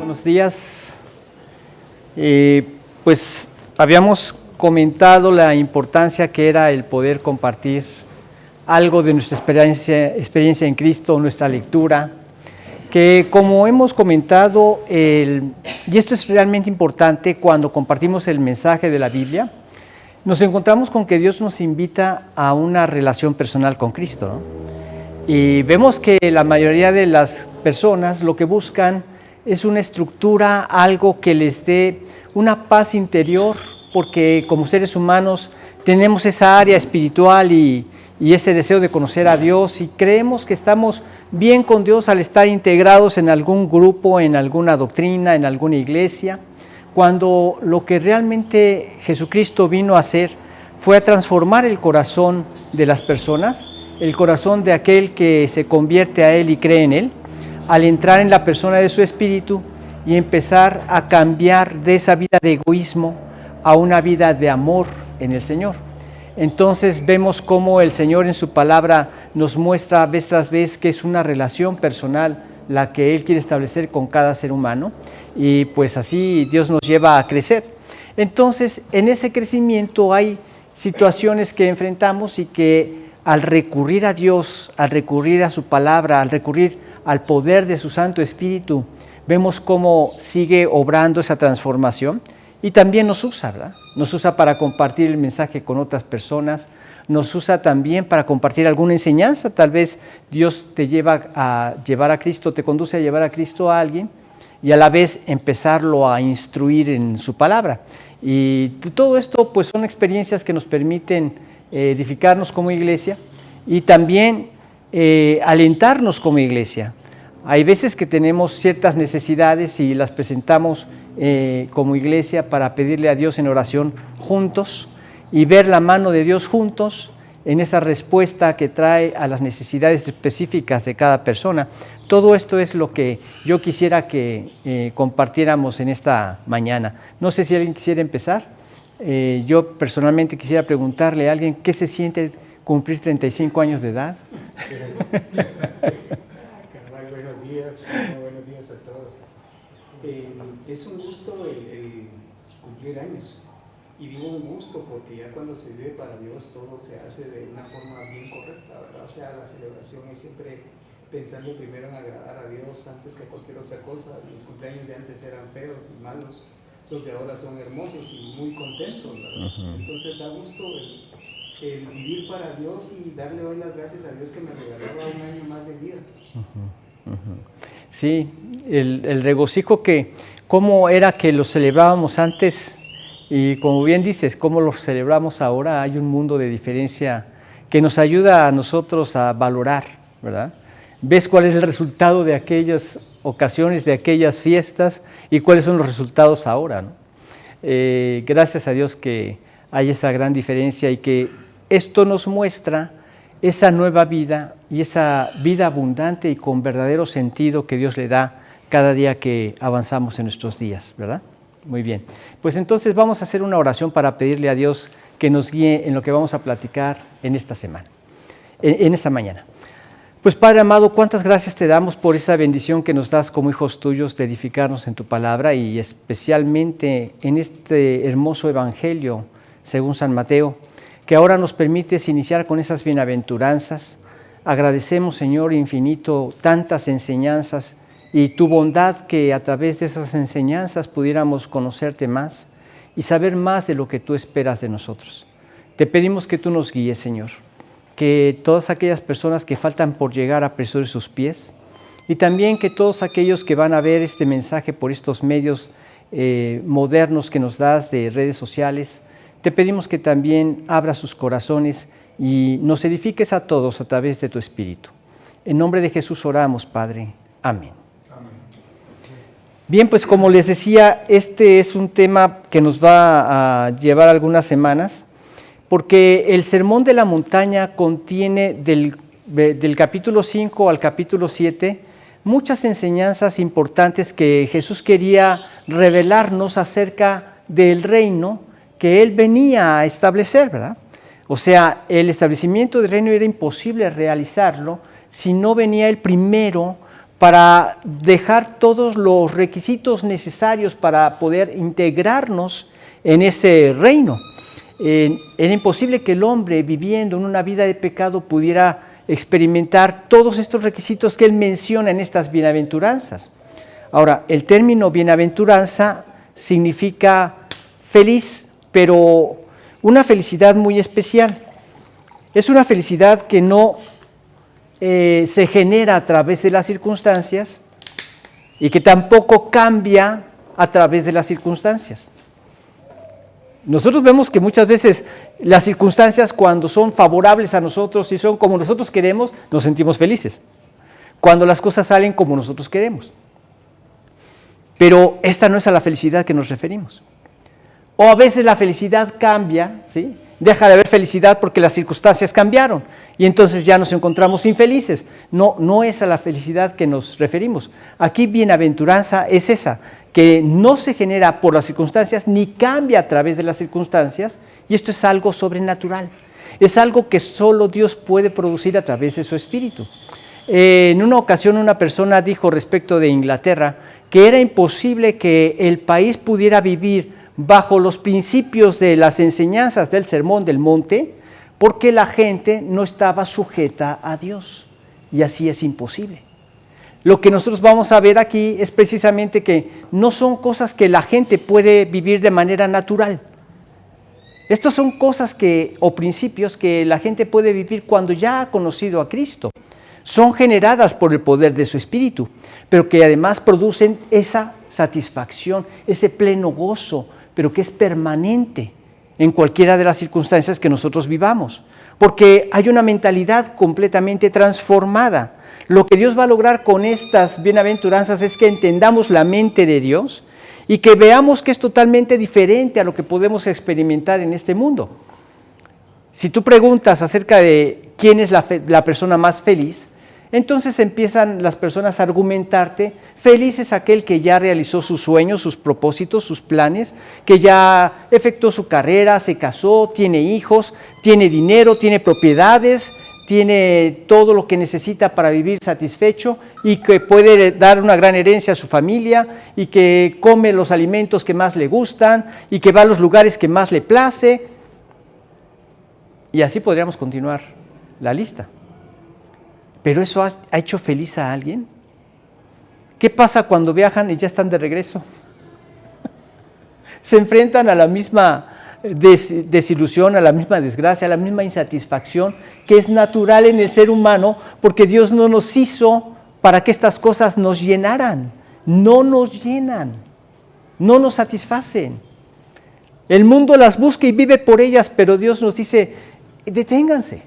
Buenos días. Pues habíamos comentado la importancia que era el poder compartir algo de nuestra experiencia en Cristo, nuestra lectura, que como hemos comentado, y esto es realmente importante cuando compartimos el mensaje de la Biblia, nos encontramos con que Dios nos invita a una relación personal con Cristo, ¿no? Y vemos que la mayoría de las personas lo que buscan es una estructura, algo que les dé una paz interior, porque como seres humanos tenemos esa área espiritual y ese deseo de conocer a Dios, y creemos que estamos bien con Dios al estar integrados en algún grupo, en alguna doctrina, en alguna iglesia, cuando lo que realmente Jesucristo vino a hacer fue a transformar el corazón de las personas, el corazón de aquel que se convierte a Él y cree en Él, al entrar en la persona de su espíritu y empezar a cambiar de esa vida de egoísmo a una vida de amor en el Señor. Entonces vemos cómo el Señor en su palabra nos muestra vez tras vez que es una relación personal la que Él quiere establecer con cada ser humano, y pues así Dios nos lleva a crecer. Entonces en ese crecimiento hay situaciones que enfrentamos y que al recurrir a Dios, al recurrir a su palabra, al recurrir al poder de su Santo Espíritu, vemos cómo sigue obrando esa transformación y también nos usa, ¿verdad? Nos usa para compartir el mensaje con otras personas, nos usa también para compartir alguna enseñanza. Tal vez Dios te lleva a llevar a Cristo, te conduce a llevar a Cristo a alguien y a la vez empezarlo a instruir en su palabra. Y todo esto pues son experiencias que nos permiten edificarnos como iglesia y también alentarnos como iglesia. Hay veces que tenemos ciertas necesidades y las presentamos como iglesia para pedirle a Dios en oración juntos y ver la mano de Dios juntos en esa respuesta que trae a las necesidades específicas de cada persona. Todo esto es lo que yo quisiera que compartiéramos en esta mañana. No sé si alguien quisiera empezar. Yo personalmente quisiera preguntarle a alguien qué se siente cumplir 35 años de edad. Buenos días a todos. Es un gusto el cumplir años. Y digo un gusto porque ya cuando se vive para Dios todo se hace de una forma bien correcta, ¿verdad? O sea, la celebración es siempre pensando primero en agradar a Dios antes que cualquier otra cosa. Mis cumpleaños de antes eran feos y malos, los de ahora son hermosos y muy contentos, ¿verdad? Uh-huh. Entonces da gusto el vivir para Dios y darle hoy las gracias a Dios que me regalaba un año más de vida. Uh-huh. Uh-huh. Sí, el regocijo que, cómo era que lo celebrábamos antes y como bien dices, cómo lo celebramos ahora. Hay un mundo de diferencia que nos ayuda a nosotros a valorar, ¿verdad? Ves cuál es el resultado de aquellas ocasiones, de aquellas fiestas y cuáles son los resultados ahora, ¿no? Gracias a Dios que hay esa gran diferencia y que esto nos muestra esa nueva vida y esa vida abundante y con verdadero sentido que Dios le da cada día que avanzamos en nuestros días, ¿verdad? Muy bien. Pues entonces vamos a hacer una oración para pedirle a Dios que nos guíe en lo que vamos a platicar en esta semana, en esta mañana. Pues Padre amado, cuántas gracias te damos por esa bendición que nos das como hijos tuyos de edificarnos en tu palabra y especialmente en este hermoso evangelio según San Mateo, que ahora nos permites iniciar con esas bienaventuranzas. Agradecemos, Señor infinito, tantas enseñanzas y tu bondad que a través de esas enseñanzas pudiéramos conocerte más y saber más de lo que tú esperas de nosotros. Te pedimos que tú nos guíes, Señor, que todas aquellas personas que faltan por llegar a apresure sus pies y también que todos aquellos que van a ver este mensaje por estos medios modernos que nos das de redes sociales, te pedimos que también abras sus corazones y nos edifiques a todos a través de tu Espíritu. En nombre de Jesús oramos, Padre. Amén. Bien, pues como les decía, este es un tema que nos va a llevar algunas semanas, porque el Sermón de la Montaña contiene del capítulo 5 al capítulo 7 muchas enseñanzas importantes que Jesús quería revelarnos acerca del reino que Él venía a establecer, ¿verdad? O sea, el establecimiento del reino era imposible realizarlo si no venía Él primero para dejar todos los requisitos necesarios para poder integrarnos en ese reino. Era imposible que el hombre, viviendo en una vida de pecado, pudiera experimentar todos estos requisitos que él menciona en estas bienaventuranzas. Ahora, el término bienaventuranza significa feliz, pero una felicidad muy especial. Es una felicidad que no se genera a través de las circunstancias y que tampoco cambia a través de las circunstancias. Nosotros vemos que muchas veces las circunstancias, cuando son favorables a nosotros y son como nosotros queremos, nos sentimos felices. Cuando las cosas salen como nosotros queremos. Pero esta no es a la felicidad que nos referimos. O a veces la felicidad cambia, ¿sí? Deja de haber felicidad porque las circunstancias cambiaron y entonces ya nos encontramos infelices. No es a la felicidad que nos referimos. Aquí bienaventuranza es esa, que no se genera por las circunstancias ni cambia a través de las circunstancias, y esto es algo sobrenatural. Es algo que solo Dios puede producir a través de su Espíritu. En una ocasión una persona dijo respecto de Inglaterra que era imposible que el país pudiera vivir bajo los principios de las enseñanzas del Sermón del Monte, porque la gente no estaba sujeta a Dios, y así es imposible. Lo que nosotros vamos a ver aquí es precisamente que no son cosas que la gente puede vivir de manera natural. Estos son cosas o principios que la gente puede vivir cuando ya ha conocido a Cristo. Son generadas por el poder de su Espíritu, pero que además producen esa satisfacción, ese pleno gozo, pero que es permanente en cualquiera de las circunstancias que nosotros vivamos, porque hay una mentalidad completamente transformada. Lo que Dios va a lograr con estas bienaventuranzas es que entendamos la mente de Dios y que veamos que es totalmente diferente a lo que podemos experimentar en este mundo. Si tú preguntas acerca de quién es la persona más feliz, entonces empiezan las personas a argumentarte: feliz es aquel que ya realizó sus sueños, sus propósitos, sus planes, que ya efectuó su carrera, se casó, tiene hijos, tiene dinero, tiene propiedades, tiene todo lo que necesita para vivir satisfecho y que puede dar una gran herencia a su familia y que come los alimentos que más le gustan y que va a los lugares que más le place. Y así podríamos continuar la lista. ¿Pero eso ha hecho feliz a alguien? ¿Qué pasa cuando viajan y ya están de regreso? Se enfrentan a la misma desilusión, a la misma desgracia, a la misma insatisfacción que es natural en el ser humano, porque Dios no nos hizo para que estas cosas nos llenaran. No nos llenan, no nos satisfacen. El mundo las busca y vive por ellas, pero Dios nos dice: deténganse.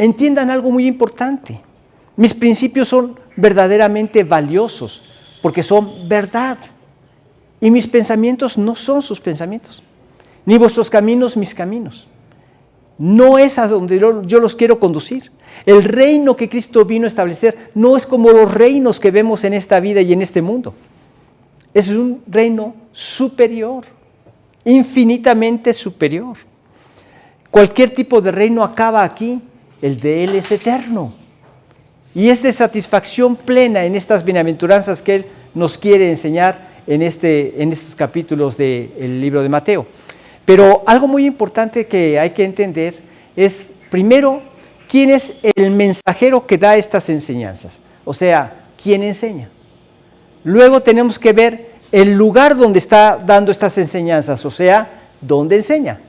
Entiendan algo muy importante. Mis principios son verdaderamente valiosos porque son verdad. Y mis pensamientos no son sus pensamientos, ni vuestros caminos mis caminos. No es a donde yo los quiero conducir. El reino que Cristo vino a establecer no es como los reinos que vemos en esta vida y en este mundo. Es un reino superior, infinitamente superior. Cualquier tipo de reino acaba aquí. El de Él es eterno y es de satisfacción plena en estas bienaventuranzas que Él nos quiere enseñar en estos capítulos del libro de Mateo. Pero algo muy importante que hay que entender es, primero, quién es el mensajero que da estas enseñanzas, o sea, quién enseña. Luego tenemos que ver el lugar donde está dando estas enseñanzas, o sea, dónde enseña.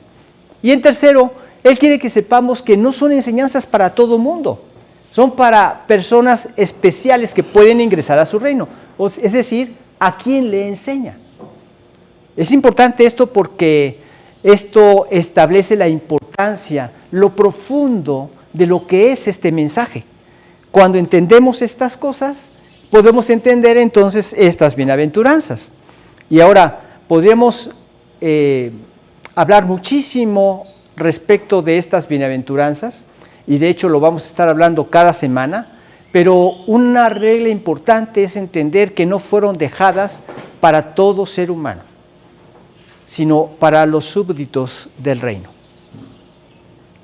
Y en tercero, Él quiere que sepamos que no son enseñanzas para todo mundo, son para personas especiales que pueden ingresar a su reino, es decir, a quien le enseña. Es importante esto porque esto establece la importancia, lo profundo de lo que es este mensaje. Cuando entendemos estas cosas, podemos entender entonces estas bienaventuranzas. Y ahora podríamos hablar muchísimo respecto de estas bienaventuranzas, y de hecho lo vamos a estar hablando cada semana, pero una regla importante es entender que no fueron dejadas para todo ser humano, sino para los súbditos del reino.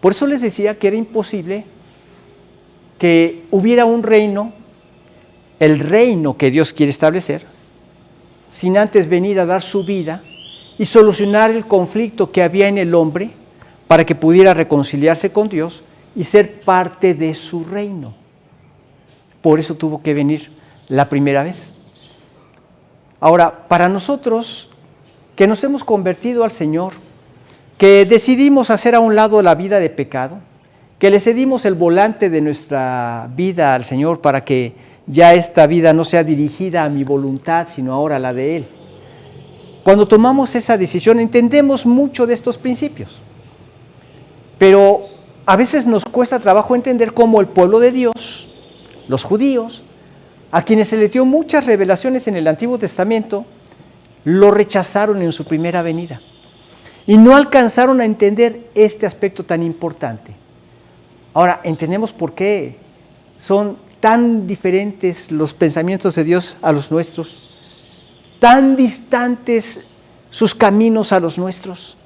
Por eso les decía que era imposible que hubiera un reino el reino que Dios quiere establecer, sin antes venir a dar su vida y solucionar el conflicto que había en el hombre para que pudiera reconciliarse con Dios y ser parte de su reino. Por eso tuvo que venir la primera vez. Ahora, para nosotros que nos hemos convertido al Señor, que decidimos hacer a un lado la vida de pecado, que le cedimos el volante de nuestra vida al Señor para que ya esta vida no sea dirigida a mi voluntad, sino ahora a la de Él. Cuando tomamos esa decisión entendemos mucho de estos principios, pero a veces nos cuesta trabajo entender cómo el pueblo de Dios, los judíos, a quienes se les dio muchas revelaciones en el Antiguo Testamento, lo rechazaron en su primera venida y no alcanzaron a entender este aspecto tan importante. Ahora, entendemos por qué son tan diferentes los pensamientos de Dios a los nuestros, tan distantes sus caminos a los nuestros,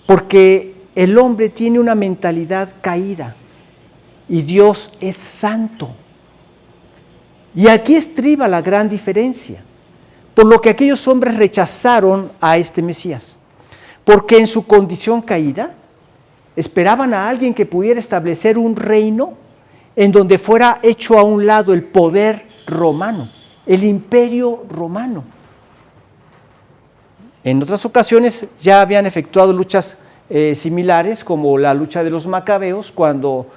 porque el hombre tiene una mentalidad caída y Dios es santo. Y aquí estriba la gran diferencia, por lo que aquellos hombres rechazaron a este Mesías, porque en su condición caída esperaban a alguien que pudiera establecer un reino en donde fuera hecho a un lado el poder romano, el imperio romano. En otras ocasiones ya habían efectuado luchas similares, como la lucha de los macabeos, cuando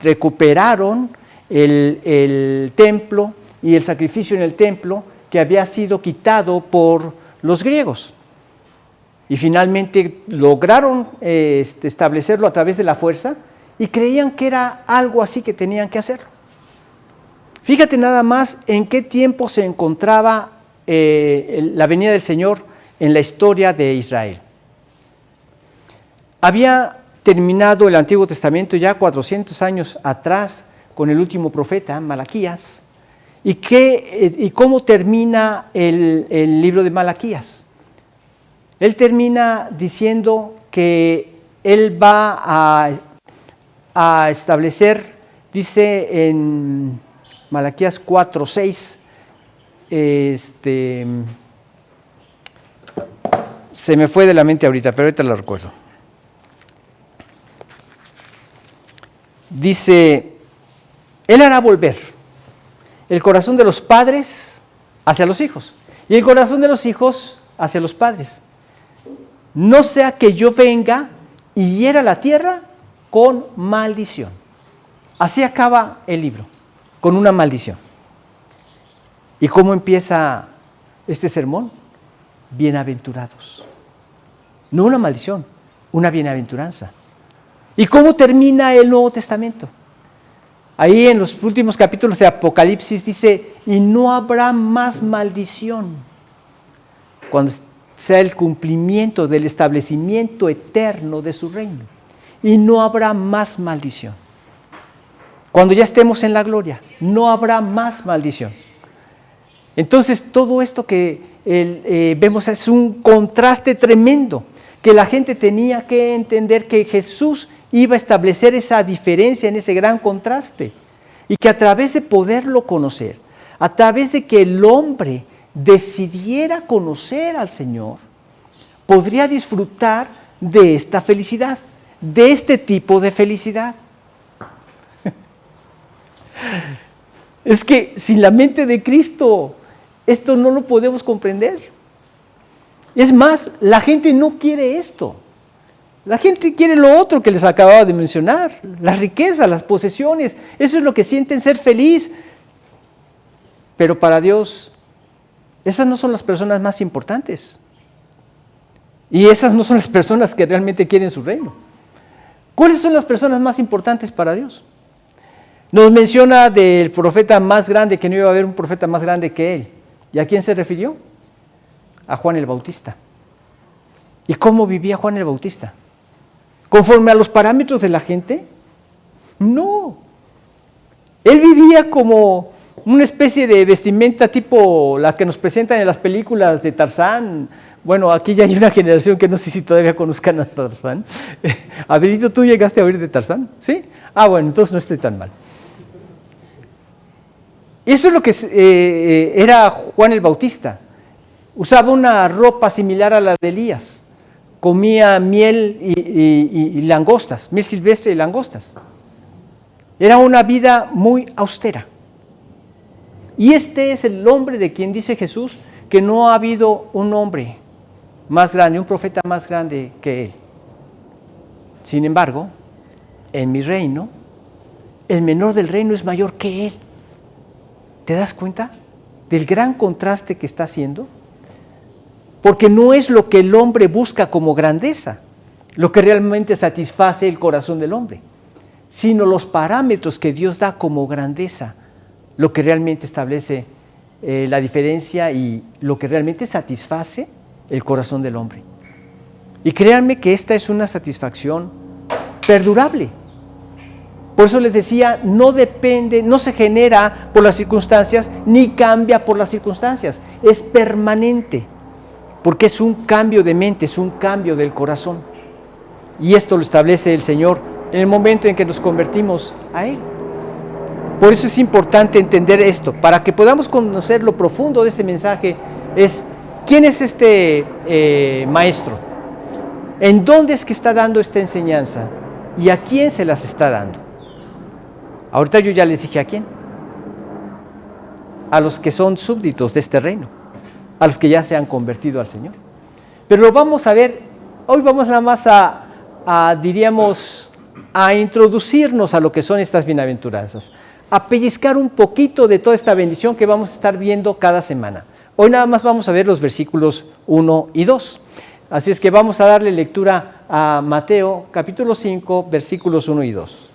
recuperaron el templo y el sacrificio en el templo que había sido quitado por los griegos. Y finalmente lograron establecerlo a través de la fuerza y creían que era algo así que tenían que hacer. Fíjate nada más en qué tiempo se encontraba la venida del Señor en la historia de Israel. Había terminado el Antiguo Testamento ya 400 años atrás con el último profeta, Malaquías. ¿Y cómo termina el libro de Malaquías? Él termina diciendo que él va a establecer, dice en Malaquías 4:6, se me fue de la mente ahorita, pero ahorita lo recuerdo. Dice, Él hará volver el corazón de los padres hacia los hijos y el corazón de los hijos hacia los padres. No sea que yo venga y hiera la tierra con maldición. Así acaba el libro, con una maldición. ¿Y cómo empieza este sermón? Bienaventurados. No una maldición, una bienaventuranza. ¿Y cómo termina el Nuevo Testamento? Ahí en los últimos capítulos de Apocalipsis dice, y no habrá más maldición, cuando sea el cumplimiento del establecimiento eterno de su reino. Y no habrá más maldición. Cuando ya estemos en la gloria, no habrá más maldición. Entonces, todo esto que vemos es un contraste tremendo, que la gente tenía que entender que Jesús iba a establecer esa diferencia en ese gran contraste, y que a través de poderlo conocer, a través de que el hombre decidiera conocer al Señor, podría disfrutar de esta felicidad, de este tipo de felicidad. Es que sin la mente de Cristo, esto no lo podemos comprender. Es más, la gente no quiere esto. La gente quiere lo otro que les acababa de mencionar, la riqueza, las posesiones, eso es lo que sienten ser feliz. Pero para Dios, esas no son las personas más importantes. Y esas no son las personas que realmente quieren su reino. ¿Cuáles son las personas más importantes para Dios? Nos menciona del profeta más grande, que no iba a haber un profeta más grande que él. ¿Y a quién se refirió? A Juan el Bautista. ¿Y cómo vivía Juan el Bautista? ¿Conforme a los parámetros de la gente? No. Él vivía como una especie de vestimenta tipo la que nos presentan en las películas de Tarzán. Bueno, aquí ya hay una generación que no sé si todavía conozcan a Tarzán. Abelito, ¿tú llegaste a oír de Tarzán? ¿Sí? Ah, bueno, entonces no estoy tan mal. Eso es lo que era Juan el Bautista. Usaba una ropa similar a la de Elías. Comía miel y langostas, miel silvestre y langostas. Era una vida muy austera. Y este es el hombre de quien dice Jesús que no ha habido un hombre más grande, un profeta más grande que él. Sin embargo, en mi reino, el menor del reino es mayor que él. ¿Te das cuenta del gran contraste que está haciendo? Porque no es lo que el hombre busca como grandeza, lo que realmente satisface el corazón del hombre, sino los parámetros que Dios da como grandeza, lo que realmente establece la diferencia y lo que realmente satisface el corazón del hombre. Y créanme que esta es una satisfacción perdurable. Por eso les decía, no depende, no se genera por las circunstancias, ni cambia por las circunstancias, es permanente. Porque es un cambio de mente, es un cambio del corazón. Y esto lo establece el Señor en el momento en que nos convertimos a Él. Por eso es importante entender esto, para que podamos conocer lo profundo de este mensaje, es ¿quién es este maestro? ¿En dónde es que está dando esta enseñanza? ¿Y a quién se las está dando? Ahorita yo ya les dije a quién. A los que son súbditos de este reino, a los que ya se han convertido al Señor. Pero lo vamos a ver, hoy vamos nada más a introducirnos a lo que son estas bienaventuranzas, a pellizcar un poquito de toda esta bendición que vamos a estar viendo cada semana. Hoy nada más vamos a ver los versículos 1 y 2. Así es que vamos a darle lectura a Mateo capítulo 5, versículos 1 y 2.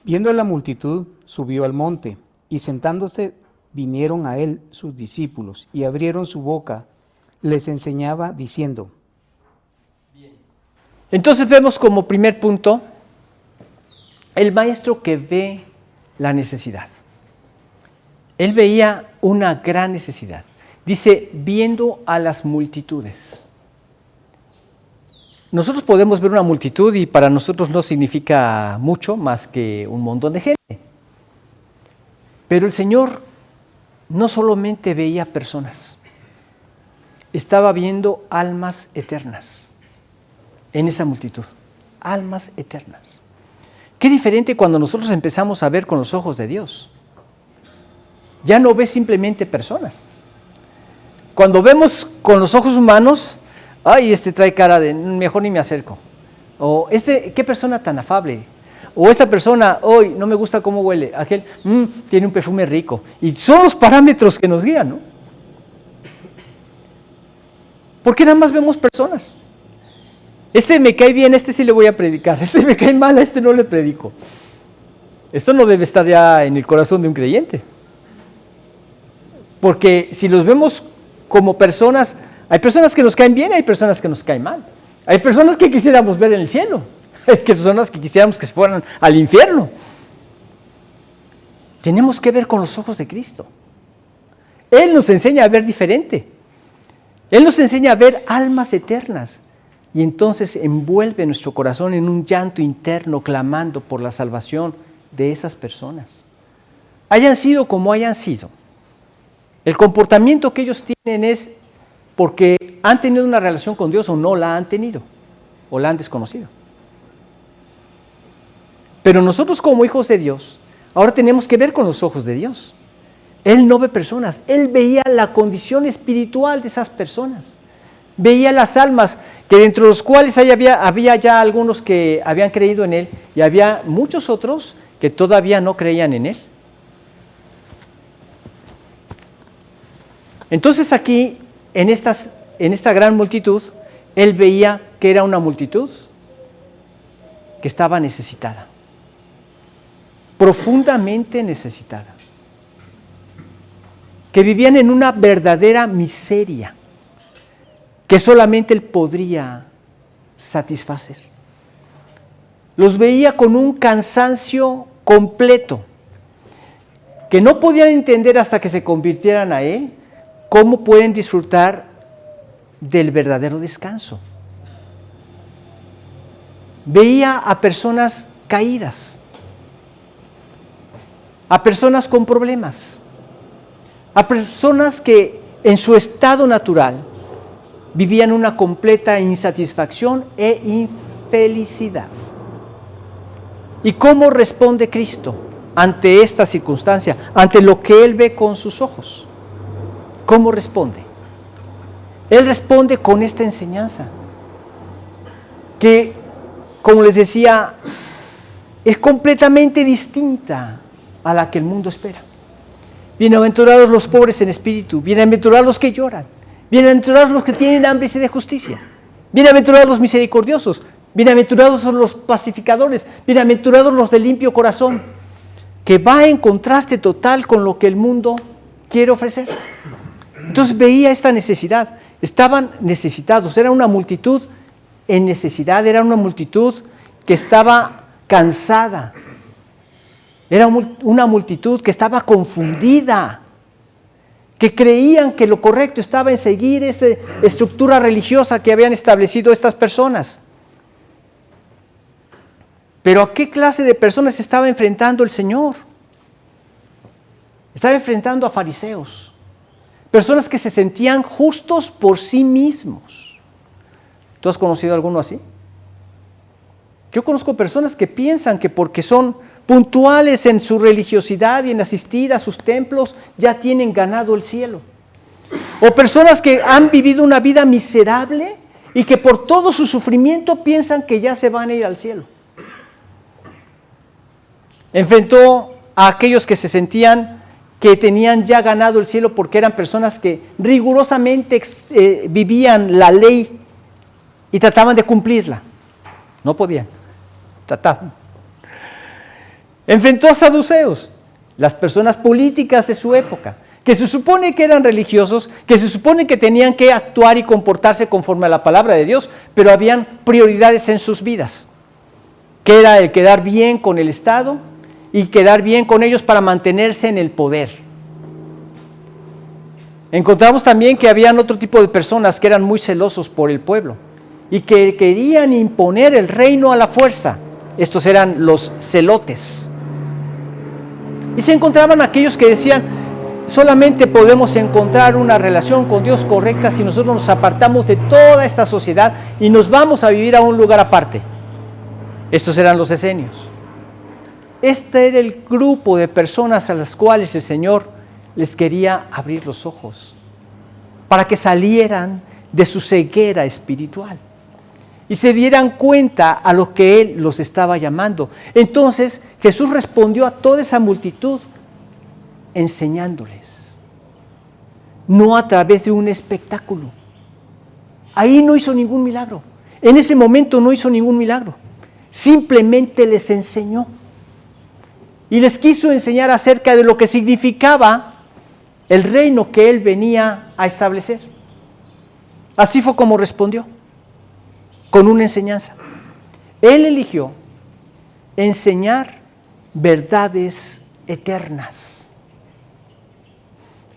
Viendo la multitud, subió al monte, y sentándose vinieron a él sus discípulos, y abrieron su boca, les enseñaba diciendo. Entonces vemos como primer punto el maestro que ve la necesidad. Él veía una gran necesidad. Dice, viendo a las multitudes. Nosotros podemos ver una multitud y para nosotros no significa mucho más que un montón de gente. Pero el Señor no solamente veía personas, estaba viendo almas eternas en esa multitud, almas eternas. Qué diferente cuando nosotros empezamos a ver con los ojos de Dios. Ya no ves simplemente personas. Cuando vemos con los ojos humanos, ay, este trae cara de mejor ni me acerco. O qué persona tan afable. O esta persona, hoy no me gusta cómo huele. Aquel, tiene un perfume rico. Y son los parámetros que nos guían, ¿no? Porque nada más vemos personas. Este me cae bien, este sí le voy a predicar. Este me cae mal, a este no le predico. Esto no debe estar ya en el corazón de un creyente. Porque si los vemos como personas, hay personas que nos caen bien, hay personas que nos caen mal. Hay personas que quisiéramos ver en el cielo, hay personas que quisiéramos que se fueran al infierno. Tenemos que ver con los ojos de Cristo. Él nos enseña a ver diferente. Él nos enseña a ver almas eternas. Y entonces envuelve nuestro corazón en un llanto interno clamando por la salvación de esas personas. Hayan sido como hayan sido. El comportamiento que ellos tienen es porque han tenido una relación con Dios o no la han tenido, o la han desconocido. Pero nosotros como hijos de Dios, ahora tenemos que ver con los ojos de Dios. Él no ve personas, Él veía la condición espiritual de esas personas. Veía las almas, que dentro de los cuales había ya algunos que habían creído en Él, y había muchos otros que todavía no creían en Él. Entonces aquí, en esta gran multitud, Él veía que era una multitud que estaba necesitada, profundamente necesitada, que vivían en una verdadera miseria, que solamente Él podría satisfacer. Los veía con un cansancio completo, que no podían entender hasta que se convirtieran a Él, cómo pueden disfrutar del verdadero descanso. Veía a personas caídas, a personas con problemas, a personas que en su estado natural vivían una completa insatisfacción e infelicidad. ¿Y cómo responde Cristo ante esta circunstancia, ante lo que Él ve con sus ojos? ¿Cómo responde? Él responde con esta enseñanza, que, como les decía, es completamente distinta a la que el mundo espera. Bienaventurados los pobres en espíritu, bienaventurados los que lloran, bienaventurados los que tienen hambre y sed de justicia, bienaventurados los misericordiosos, bienaventurados los pacificadores, bienaventurados los de limpio corazón, que va en contraste total con lo que el mundo quiere ofrecer. Entonces veía esta necesidad, estaban necesitados, era una multitud en necesidad, era una multitud que estaba cansada, era una multitud que estaba confundida, que creían que lo correcto estaba en seguir esa estructura religiosa que habían establecido estas personas. Pero ¿a qué clase de personas estaba enfrentando el Señor? Estaba enfrentando a fariseos, personas que se sentían justos por sí mismos. ¿Tú has conocido a alguno así? Yo conozco personas que piensan que porque son puntuales en su religiosidad y en asistir a sus templos, ya tienen ganado el cielo. O personas que han vivido una vida miserable y que por todo su sufrimiento piensan que ya se van a ir al cielo. Enfrentó a aquellos que se sentían que tenían ya ganado el cielo porque eran personas que rigurosamente vivían la ley y trataban de cumplirla. No podían, trataban. Enfrentó a saduceos, las personas políticas de su época, que se supone que eran religiosos, que se supone que tenían que actuar y comportarse conforme a la palabra de Dios, pero habían prioridades en sus vidas, que era el quedar bien con el Estado y quedar bien con ellos para mantenerse en el poder. Encontramos también que habían otro tipo de personas que eran muy celosos por el pueblo y que querían imponer el reino a la fuerza. Estos eran los celotes. Y se encontraban aquellos que decían, solamente podemos encontrar una relación con Dios correcta si nosotros nos apartamos de toda esta sociedad y nos vamos a vivir a un lugar aparte. Estos eran los esenios. Este era el grupo de personas a las cuales el Señor les quería abrir los ojos, para que salieran de su ceguera espiritual y se dieran cuenta a lo que Él los estaba llamando. Entonces Jesús respondió a toda esa multitud enseñándoles, no a través de un espectáculo. Ahí no hizo ningún milagro, en ese momento no hizo ningún milagro, simplemente les enseñó y les quiso enseñar acerca de lo que significaba el reino que Él venía a establecer. Así fue como respondió, con una enseñanza. Él eligió enseñar verdades eternas.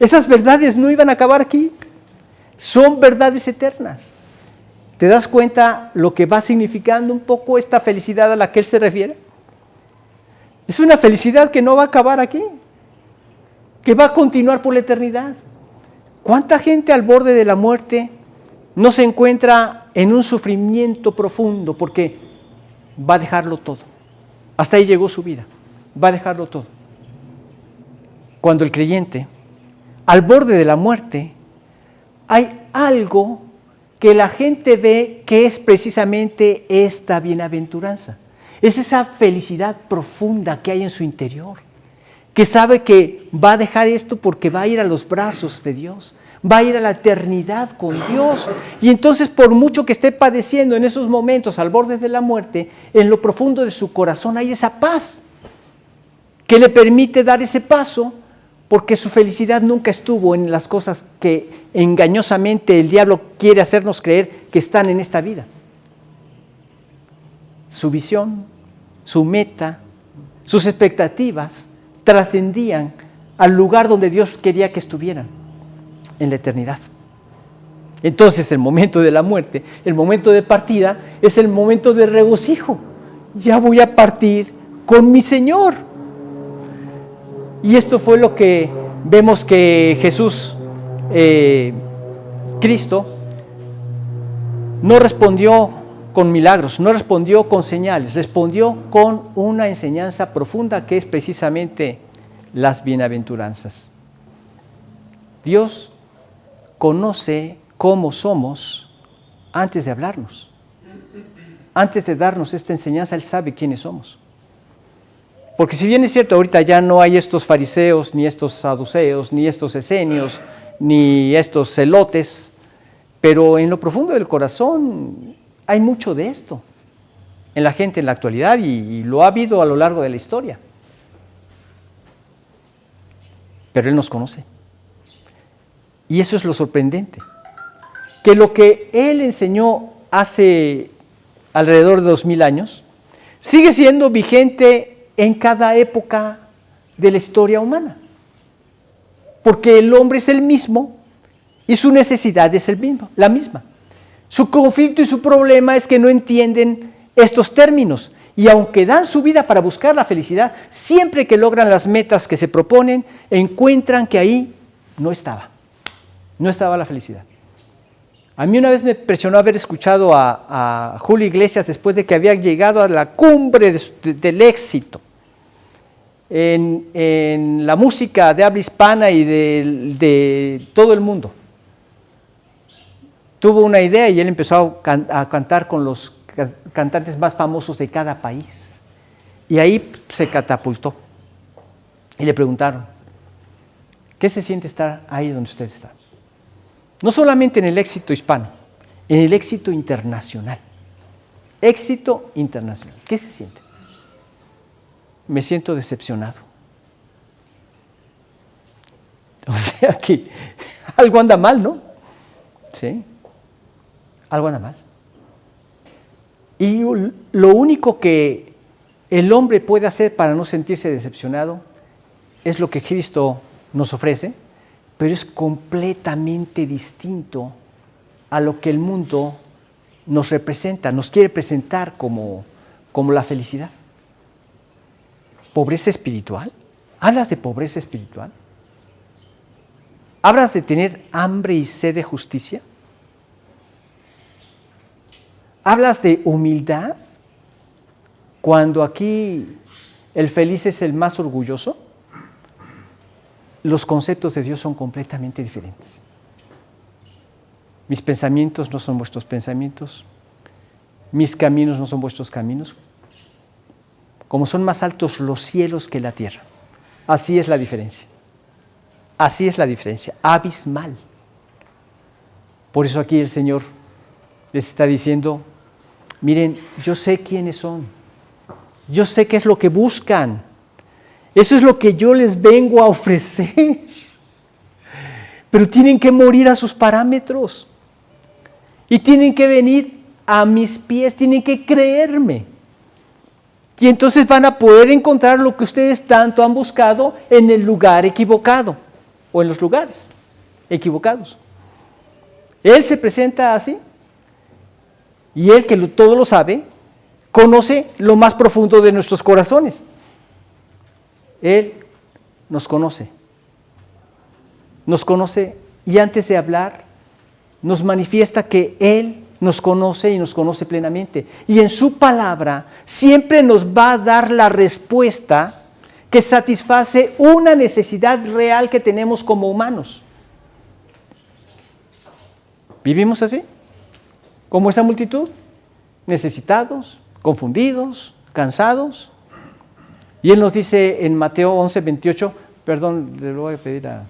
Esas verdades no iban a acabar aquí, son verdades eternas. ¿Te das cuenta lo que va significando un poco esta felicidad a la que Él se refiere? Es una felicidad que no va a acabar aquí, que va a continuar por la eternidad. ¿Cuánta gente al borde de la muerte no se encuentra en un sufrimiento profundo porque va a dejarlo todo? Hasta ahí llegó su vida, va a dejarlo todo. Cuando el creyente, al borde de la muerte, hay algo que la gente ve que es precisamente esta bienaventuranza. Es esa felicidad profunda que hay en su interior, que sabe que va a dejar esto porque va a ir a los brazos de Dios, va a ir a la eternidad con Dios. Y entonces, por mucho que esté padeciendo en esos momentos al borde de la muerte, en lo profundo de su corazón hay esa paz que le permite dar ese paso, porque su felicidad nunca estuvo en las cosas que engañosamente el diablo quiere hacernos creer que están en esta vida. Su visión, su meta, sus expectativas trascendían al lugar donde Dios quería que estuvieran, en la eternidad. Entonces el momento de la muerte, el momento de partida, es el momento de regocijo. Ya voy a partir con mi Señor. Y esto fue lo que vemos que Jesús, Cristo, no respondió con milagros, no respondió con señales, respondió con una enseñanza profunda que es precisamente las bienaventuranzas. Dios conoce cómo somos antes de hablarnos. Antes de darnos esta enseñanza, Él sabe quiénes somos. Porque si bien es cierto, ahorita ya no hay estos fariseos, ni estos saduceos, ni estos esenios, ni estos celotes, pero en lo profundo del corazón hay mucho de esto en la gente en la actualidad y lo ha habido a lo largo de la historia. Pero Él nos conoce. Y eso es lo sorprendente. Que lo que Él enseñó hace alrededor de 2000 años sigue siendo vigente en cada época de la historia humana. Porque el hombre es el mismo y su necesidad es la misma. Su conflicto y su problema es que no entienden estos términos. Y aunque dan su vida para buscar la felicidad, siempre que logran las metas que se proponen, encuentran que ahí no estaba la felicidad. A mí una vez me impresionó haber escuchado a Julio Iglesias después de que había llegado a la cumbre del éxito en la música de habla hispana y de todo el mundo. Tuvo una idea y él empezó a cantar con los cantantes más famosos de cada país. Y ahí se catapultó. Y le preguntaron, ¿qué se siente estar ahí donde usted está? No solamente en el éxito hispano, en el éxito internacional. Éxito internacional. ¿Qué se siente? Me siento decepcionado. O sea que algo anda mal, ¿no? Sí. Algo anda mal. Y lo único que el hombre puede hacer para no sentirse decepcionado es lo que Cristo nos ofrece, pero es completamente distinto a lo que el mundo nos representa, nos quiere presentar como la felicidad. ¿Pobreza espiritual? ¿Hablas de pobreza espiritual? ¿Hablas de tener hambre y sed de justicia? ¿Hablas de humildad? Cuando aquí el feliz es el más orgulloso, los conceptos de Dios son completamente diferentes. Mis pensamientos no son vuestros pensamientos, mis caminos no son vuestros caminos. Como son más altos los cielos que la tierra. Así es la diferencia. Así es la diferencia, abismal. Por eso aquí el Señor les está diciendo, miren, yo sé quiénes son, yo sé qué es lo que buscan, eso es lo que yo les vengo a ofrecer, pero tienen que morir a sus parámetros y tienen que venir a mis pies, tienen que creerme. Y entonces van a poder encontrar lo que ustedes tanto han buscado en el lugar equivocado o en los lugares equivocados. Él se presenta así y Él, que todo lo sabe, conoce lo más profundo de nuestros corazones. Él nos conoce y antes de hablar nos manifiesta que Él nos conoce y nos conoce plenamente. Y en su palabra siempre nos va a dar la respuesta que satisface una necesidad real que tenemos como humanos. ¿Vivimos así? Como esa multitud, necesitados, confundidos, cansados. Y Él nos dice en Mateo 11:28, perdón, le voy a pedir a...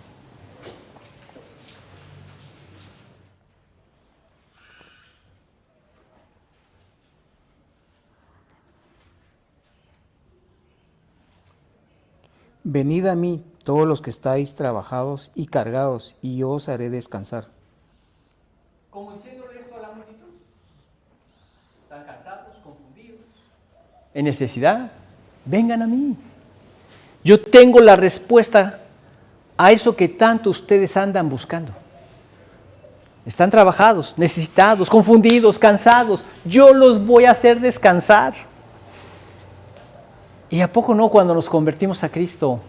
Venid a mí, todos los que estáis trabajados y cargados, y yo os haré descansar. Como diciéndole esto a la multitud, están cansados, confundidos, en necesidad, vengan a mí. Yo tengo la respuesta a eso que tanto ustedes andan buscando. Están trabajados, necesitados, confundidos, cansados. Yo los voy a hacer descansar. ¿Y a poco no cuando nos convertimos a Cristo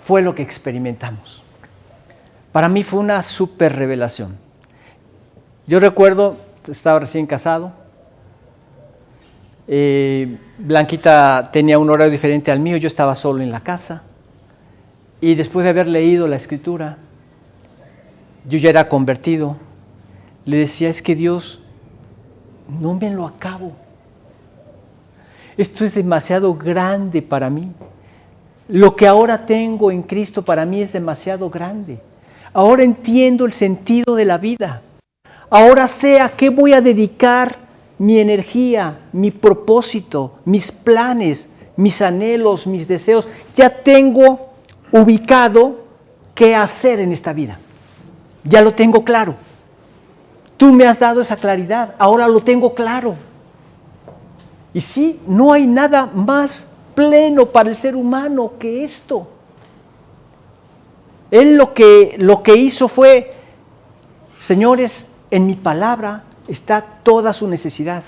fue lo que experimentamos? Para mí fue una súper revelación. Yo recuerdo, estaba recién casado, Blanquita tenía un horario diferente al mío, yo estaba solo en la casa, y después de haber leído la Escritura, yo ya era convertido, le decía, es que Dios, no me lo acabo. Esto es demasiado grande para mí. Lo que ahora tengo en Cristo para mí es demasiado grande. Ahora entiendo el sentido de la vida. Ahora sé a qué voy a dedicar mi energía, mi propósito, mis planes, mis anhelos, mis deseos. Ya tengo ubicado qué hacer en esta vida. Ya lo tengo claro. Tú me has dado esa claridad. Ahora lo tengo claro. Y sí, no hay nada más pleno para el ser humano que esto. Él lo que hizo fue, señores, en mi palabra está toda su necesidad.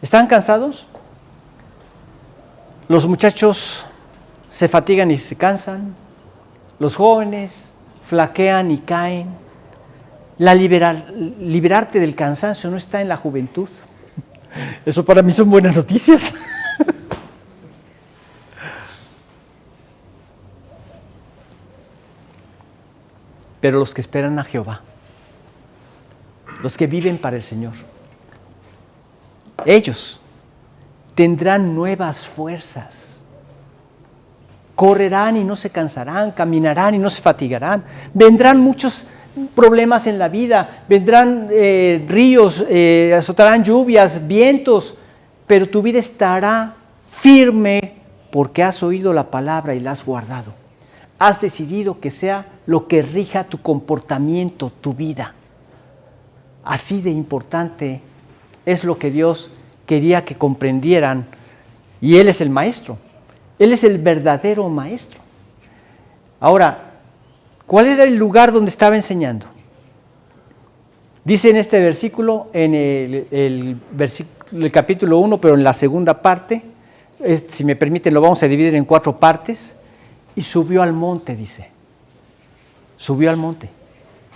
¿Están cansados? Los muchachos se fatigan y se cansan. Los jóvenes flaquean y caen. Liberarte del cansancio no está en la juventud. Eso para mí son buenas noticias. Pero los que esperan a Jehová, los que viven para el Señor, ellos tendrán nuevas fuerzas. Correrán y no se cansarán, caminarán y no se fatigarán. Vendrán muchos problemas en la vida, vendrán ríos, azotarán lluvias, vientos, pero tu vida estará firme porque has oído la palabra y la has guardado. Has decidido que sea lo que rija tu comportamiento, tu vida. Así de importante es lo que Dios quería que comprendieran, y Él es el maestro, Él es el verdadero maestro. Ahora, ¿cuál era el lugar donde estaba enseñando? Dice en este versículo, en el capítulo 1, pero en la segunda parte, si me permiten lo vamos a dividir en 4 partes, y subió al monte, dice. Subió al monte.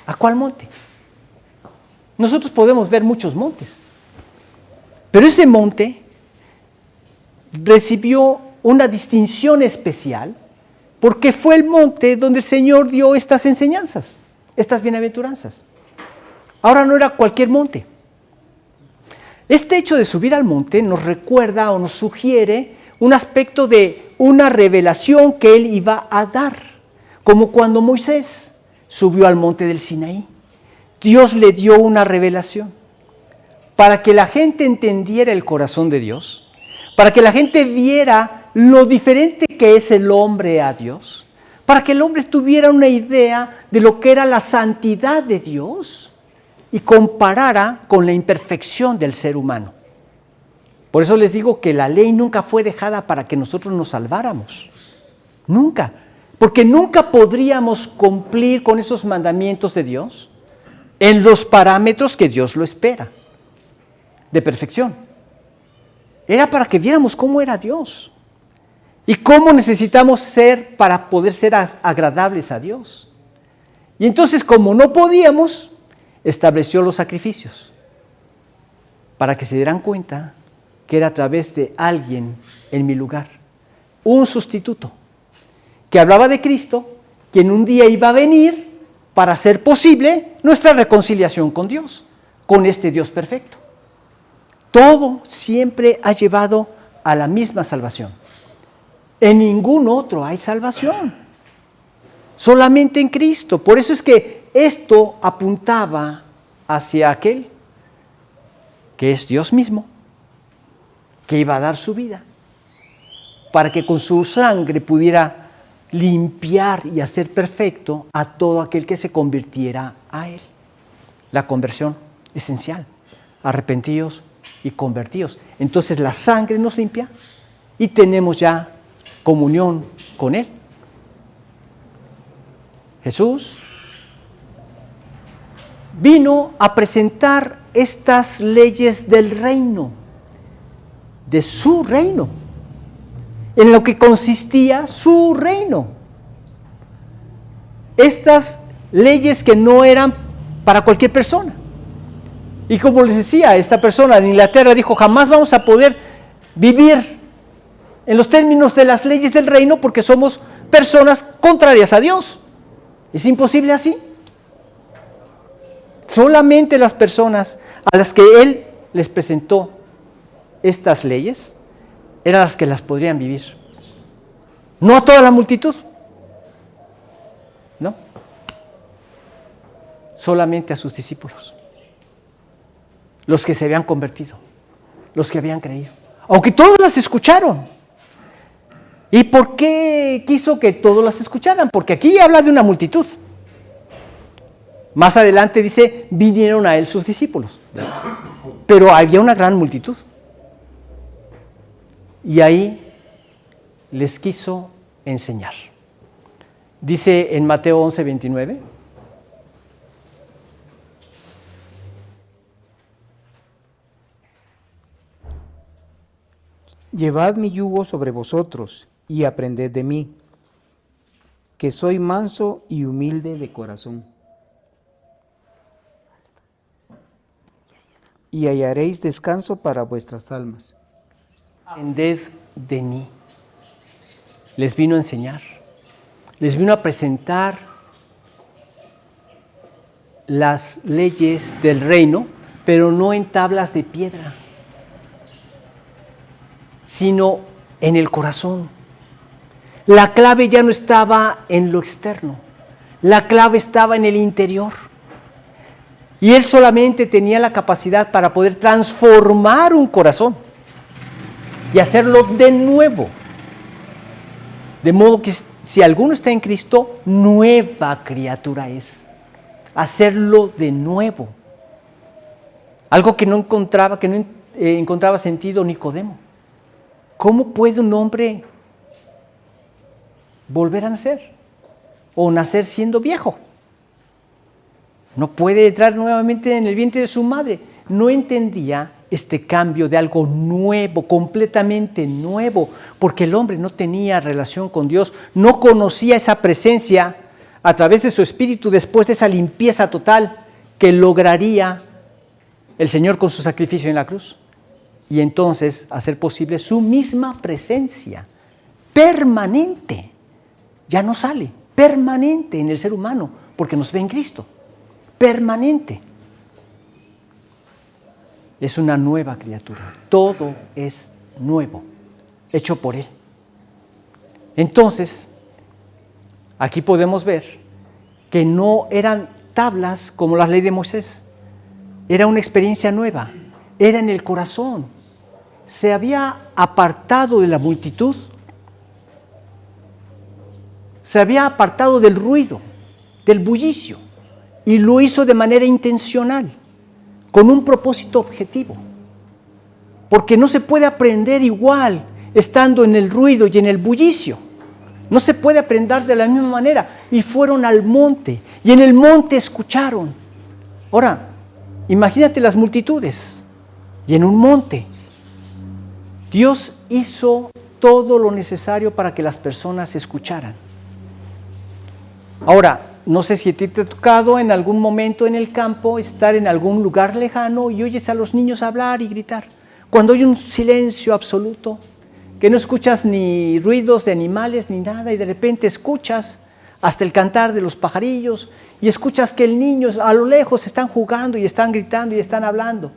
¿A cuál monte? Nosotros podemos ver muchos montes, pero ese monte recibió una distinción especial porque fue el monte donde el Señor dio estas enseñanzas, estas bienaventuranzas. Ahora no era cualquier monte. Este hecho de subir al monte nos recuerda o nos sugiere un aspecto de una revelación que Él iba a dar, como cuando Moisés subió al monte del Sinaí. Dios le dio una revelación para que la gente entendiera el corazón de Dios, para que la gente viera lo diferente que es el hombre a Dios, para que el hombre tuviera una idea de lo que era la santidad de Dios y comparara con la imperfección del ser humano. Por eso les digo que la ley nunca fue dejada para que nosotros nos salváramos. Nunca. Porque nunca podríamos cumplir con esos mandamientos de Dios en los parámetros que Dios lo espera, de perfección. Era para que viéramos cómo era Dios y cómo necesitamos ser para poder ser agradables a Dios. Y entonces, como no podíamos, estableció los sacrificios para que se dieran cuenta que era a través de alguien en mi lugar, un sustituto, que hablaba de Cristo, quien un día iba a venir para hacer posible nuestra reconciliación con Dios, con este Dios perfecto. Todo siempre ha llevado a la misma salvación. En ningún otro hay salvación, solamente en Cristo. Por eso es que esto apuntaba hacia aquel que es Dios mismo, que iba a dar su vida, para que con su sangre pudiera limpiar y hacer perfecto a todo aquel que se convirtiera a Él. La conversión esencial, arrepentíos y convertidos. Entonces la sangre nos limpia y tenemos ya comunión con Él. Jesús vino a presentar estas leyes del reino, de su reino, en lo que consistía su reino. Estas leyes que no eran para cualquier persona. Y como les decía, esta persona de Inglaterra dijo, jamás vamos a poder vivir en los términos de las leyes del reino porque somos personas contrarias a Dios. Es imposible así. Solamente las personas a las que Él les presentó estas leyes eran las que las podrían vivir. No a toda la multitud. No. Solamente a sus discípulos. Los que se habían convertido, los que habían creído, aunque todos las escucharon. ¿Y por qué quiso que todos las escucharan? Porque aquí habla de una multitud. Más adelante dice, vinieron a él sus discípulos. Pero había una gran multitud. Y ahí les quiso enseñar. Dice en Mateo 11:29. Llevad mi yugo sobre vosotros y aprended de mí, que soy manso y humilde de corazón. Y hallaréis descanso para vuestras almas. Aprended de mí. Les vino a enseñar, les vino a presentar las leyes del reino, pero no en tablas de piedra, sino en el corazón. La clave ya no estaba en lo externo, la clave estaba en el interior. Y él solamente tenía la capacidad para poder transformar un corazón y hacerlo de nuevo. De modo que si alguno está en Cristo, nueva criatura es. Hacerlo de nuevo. Algo que no encontraba sentido Nicodemo. ¿Cómo puede un hombre volver a nacer? O nacer siendo viejo. No puede entrar nuevamente en el vientre de su madre. No entendía este cambio de algo nuevo, completamente nuevo, porque el hombre no tenía relación con Dios, no conocía esa presencia a través de su espíritu después de esa limpieza total que lograría el Señor con su sacrificio en la cruz. Y entonces hacer posible su misma presencia permanente. Ya no sale, permanente en el ser humano, porque nos ve en Cristo. Permanente. Es una nueva criatura. Todo es nuevo, hecho por Él. Entonces, aquí podemos ver que no eran tablas como la ley de Moisés. Era una experiencia nueva. Era en el corazón. Se había apartado de la multitud. Se había apartado del ruido, del bullicio. Y lo hizo de manera intencional, con un propósito objetivo. Porque no se puede aprender igual estando en el ruido y en el bullicio. No se puede aprender de la misma manera. Y fueron al monte, y en el monte escucharon. Ahora, imagínate las multitudes, y en un monte. Dios hizo todo lo necesario para que las personas escucharan. Ahora, no sé si te ha tocado en algún momento en el campo estar en algún lugar lejano y oyes a los niños hablar y gritar. Cuando hay un silencio absoluto, que no escuchas ni ruidos de animales ni nada, y de repente escuchas hasta el cantar de los pajarillos y escuchas que el niño a lo lejos están jugando y están gritando y están hablando.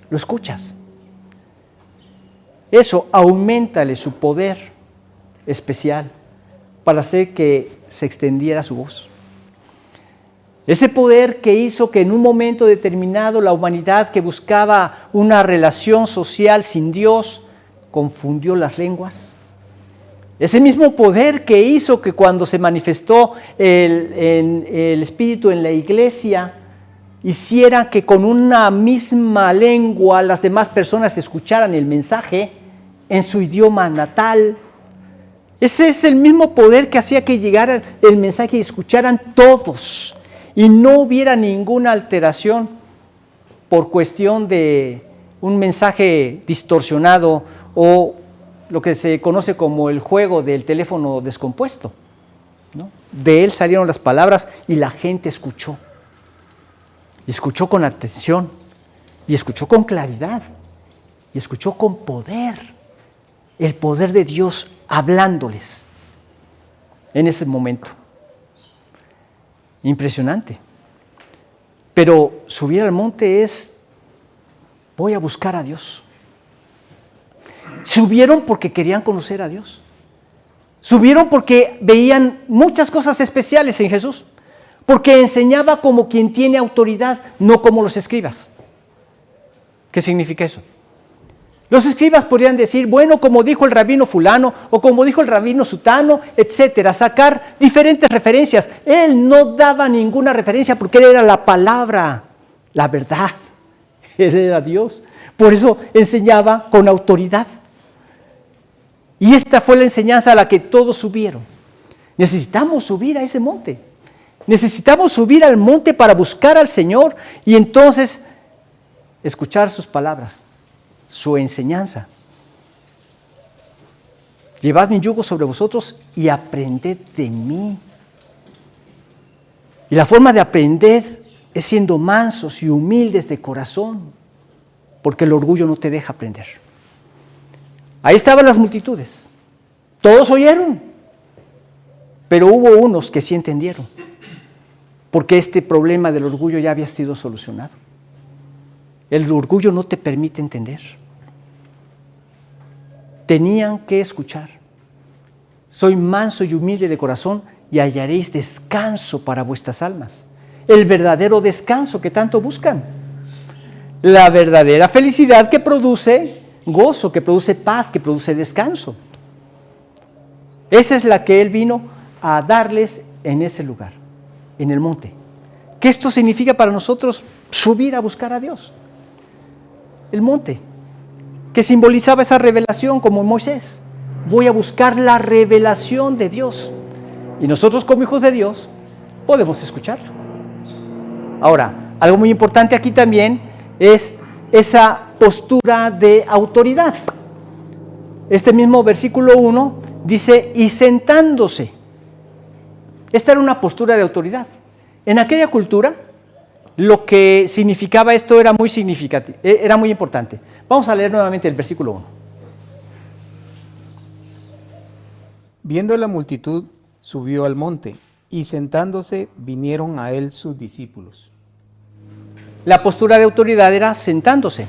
Lo escuchas. Eso aumentale su poder especial para hacer que se extendiera su voz. Ese poder que hizo que en un momento determinado la humanidad que buscaba una relación social sin Dios confundió las lenguas. Ese mismo poder que hizo que cuando se manifestó el Espíritu en la iglesia hiciera que con una misma lengua las demás personas escucharan el mensaje en su idioma natal. Ese es el mismo poder que hacía que llegara el mensaje y escucharan todos. y no hubiera ninguna alteración por cuestión de un mensaje distorsionado o lo que se conoce como el juego del teléfono descompuesto, ¿no? De él salieron las palabras y la gente escuchó. Y escuchó con atención, y escuchó con claridad, y escuchó con poder, el poder de Dios hablándoles en ese momento. Impresionante. Pero subir al monte es, voy a buscar a Dios. Subieron porque querían conocer a Dios. Subieron porque veían muchas cosas especiales en Jesús. Porque enseñaba como quien tiene autoridad, no como los escribas. ¿Qué significa eso? Los escribas podrían decir, bueno, como dijo el rabino fulano, o como dijo el rabino sutano, etcétera, sacar diferentes referencias. Él no daba ninguna referencia porque él era la palabra, la verdad. Él era Dios. Por eso enseñaba con autoridad. Y esta fue la enseñanza a la que todos subieron. Necesitamos subir a ese monte. Necesitamos subir al monte para buscar al Señor y entonces escuchar sus palabras, su enseñanza. Llevad mi yugo sobre vosotros y aprended de mí. Y la forma de aprender es siendo mansos y humildes de corazón, porque el orgullo no te deja aprender. Ahí estaban las multitudes, todos oyeron, pero hubo unos que sí entendieron, porque este problema del orgullo ya había sido solucionado. El orgullo no te permite entender. Tenían que escuchar. Soy manso y humilde de corazón y hallaréis descanso para vuestras almas. El verdadero descanso que tanto buscan. La verdadera felicidad que produce gozo, que produce paz, que produce descanso. Esa es la que Él vino a darles en ese lugar, en el monte. ¿Qué esto significa para nosotros? Subir a buscar a Dios. El monte, que simbolizaba esa revelación como Moisés. Voy a buscar la revelación de Dios. Y nosotros como hijos de Dios podemos escucharla. Ahora, algo muy importante aquí también es esa postura de autoridad. Este mismo versículo 1 dice, y sentándose. Esta era una postura de autoridad. En aquella cultura, lo que significaba esto era muy significativo, era muy importante. Vamos a leer nuevamente el versículo 1. Viendo la multitud, subió al monte, y sentándose vinieron a él sus discípulos. La postura de autoridad era sentándose.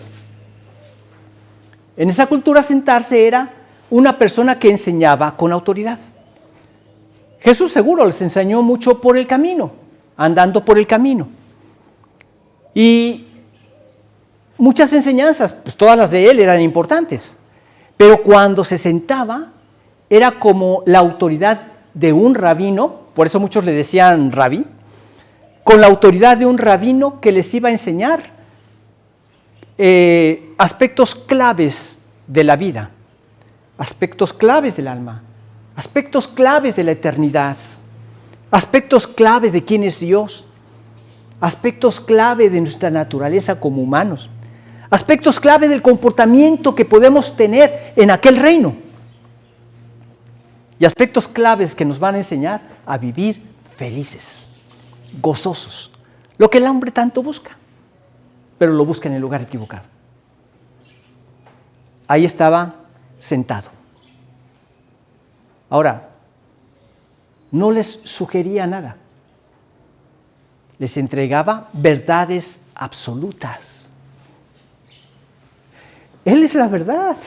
En esa cultura sentarse era una persona que enseñaba con autoridad. Jesús seguro les enseñó mucho por el camino, andando por el camino. Y muchas enseñanzas, pues todas las de él eran importantes. Pero cuando se sentaba, era como la autoridad de un rabino, por eso muchos le decían rabí, con la autoridad de un rabino que les iba a enseñar aspectos claves de la vida, aspectos claves del alma, aspectos claves de la eternidad, aspectos claves de quién es Dios, aspectos clave de nuestra naturaleza como humanos, aspectos clave del comportamiento que podemos tener en aquel reino y aspectos claves que nos van a enseñar a vivir felices, gozosos, lo que el hombre tanto busca, pero lo busca en el lugar equivocado. Ahí estaba sentado. Ahora, no les sugería nada, les entregaba verdades absolutas. Él es la verdad.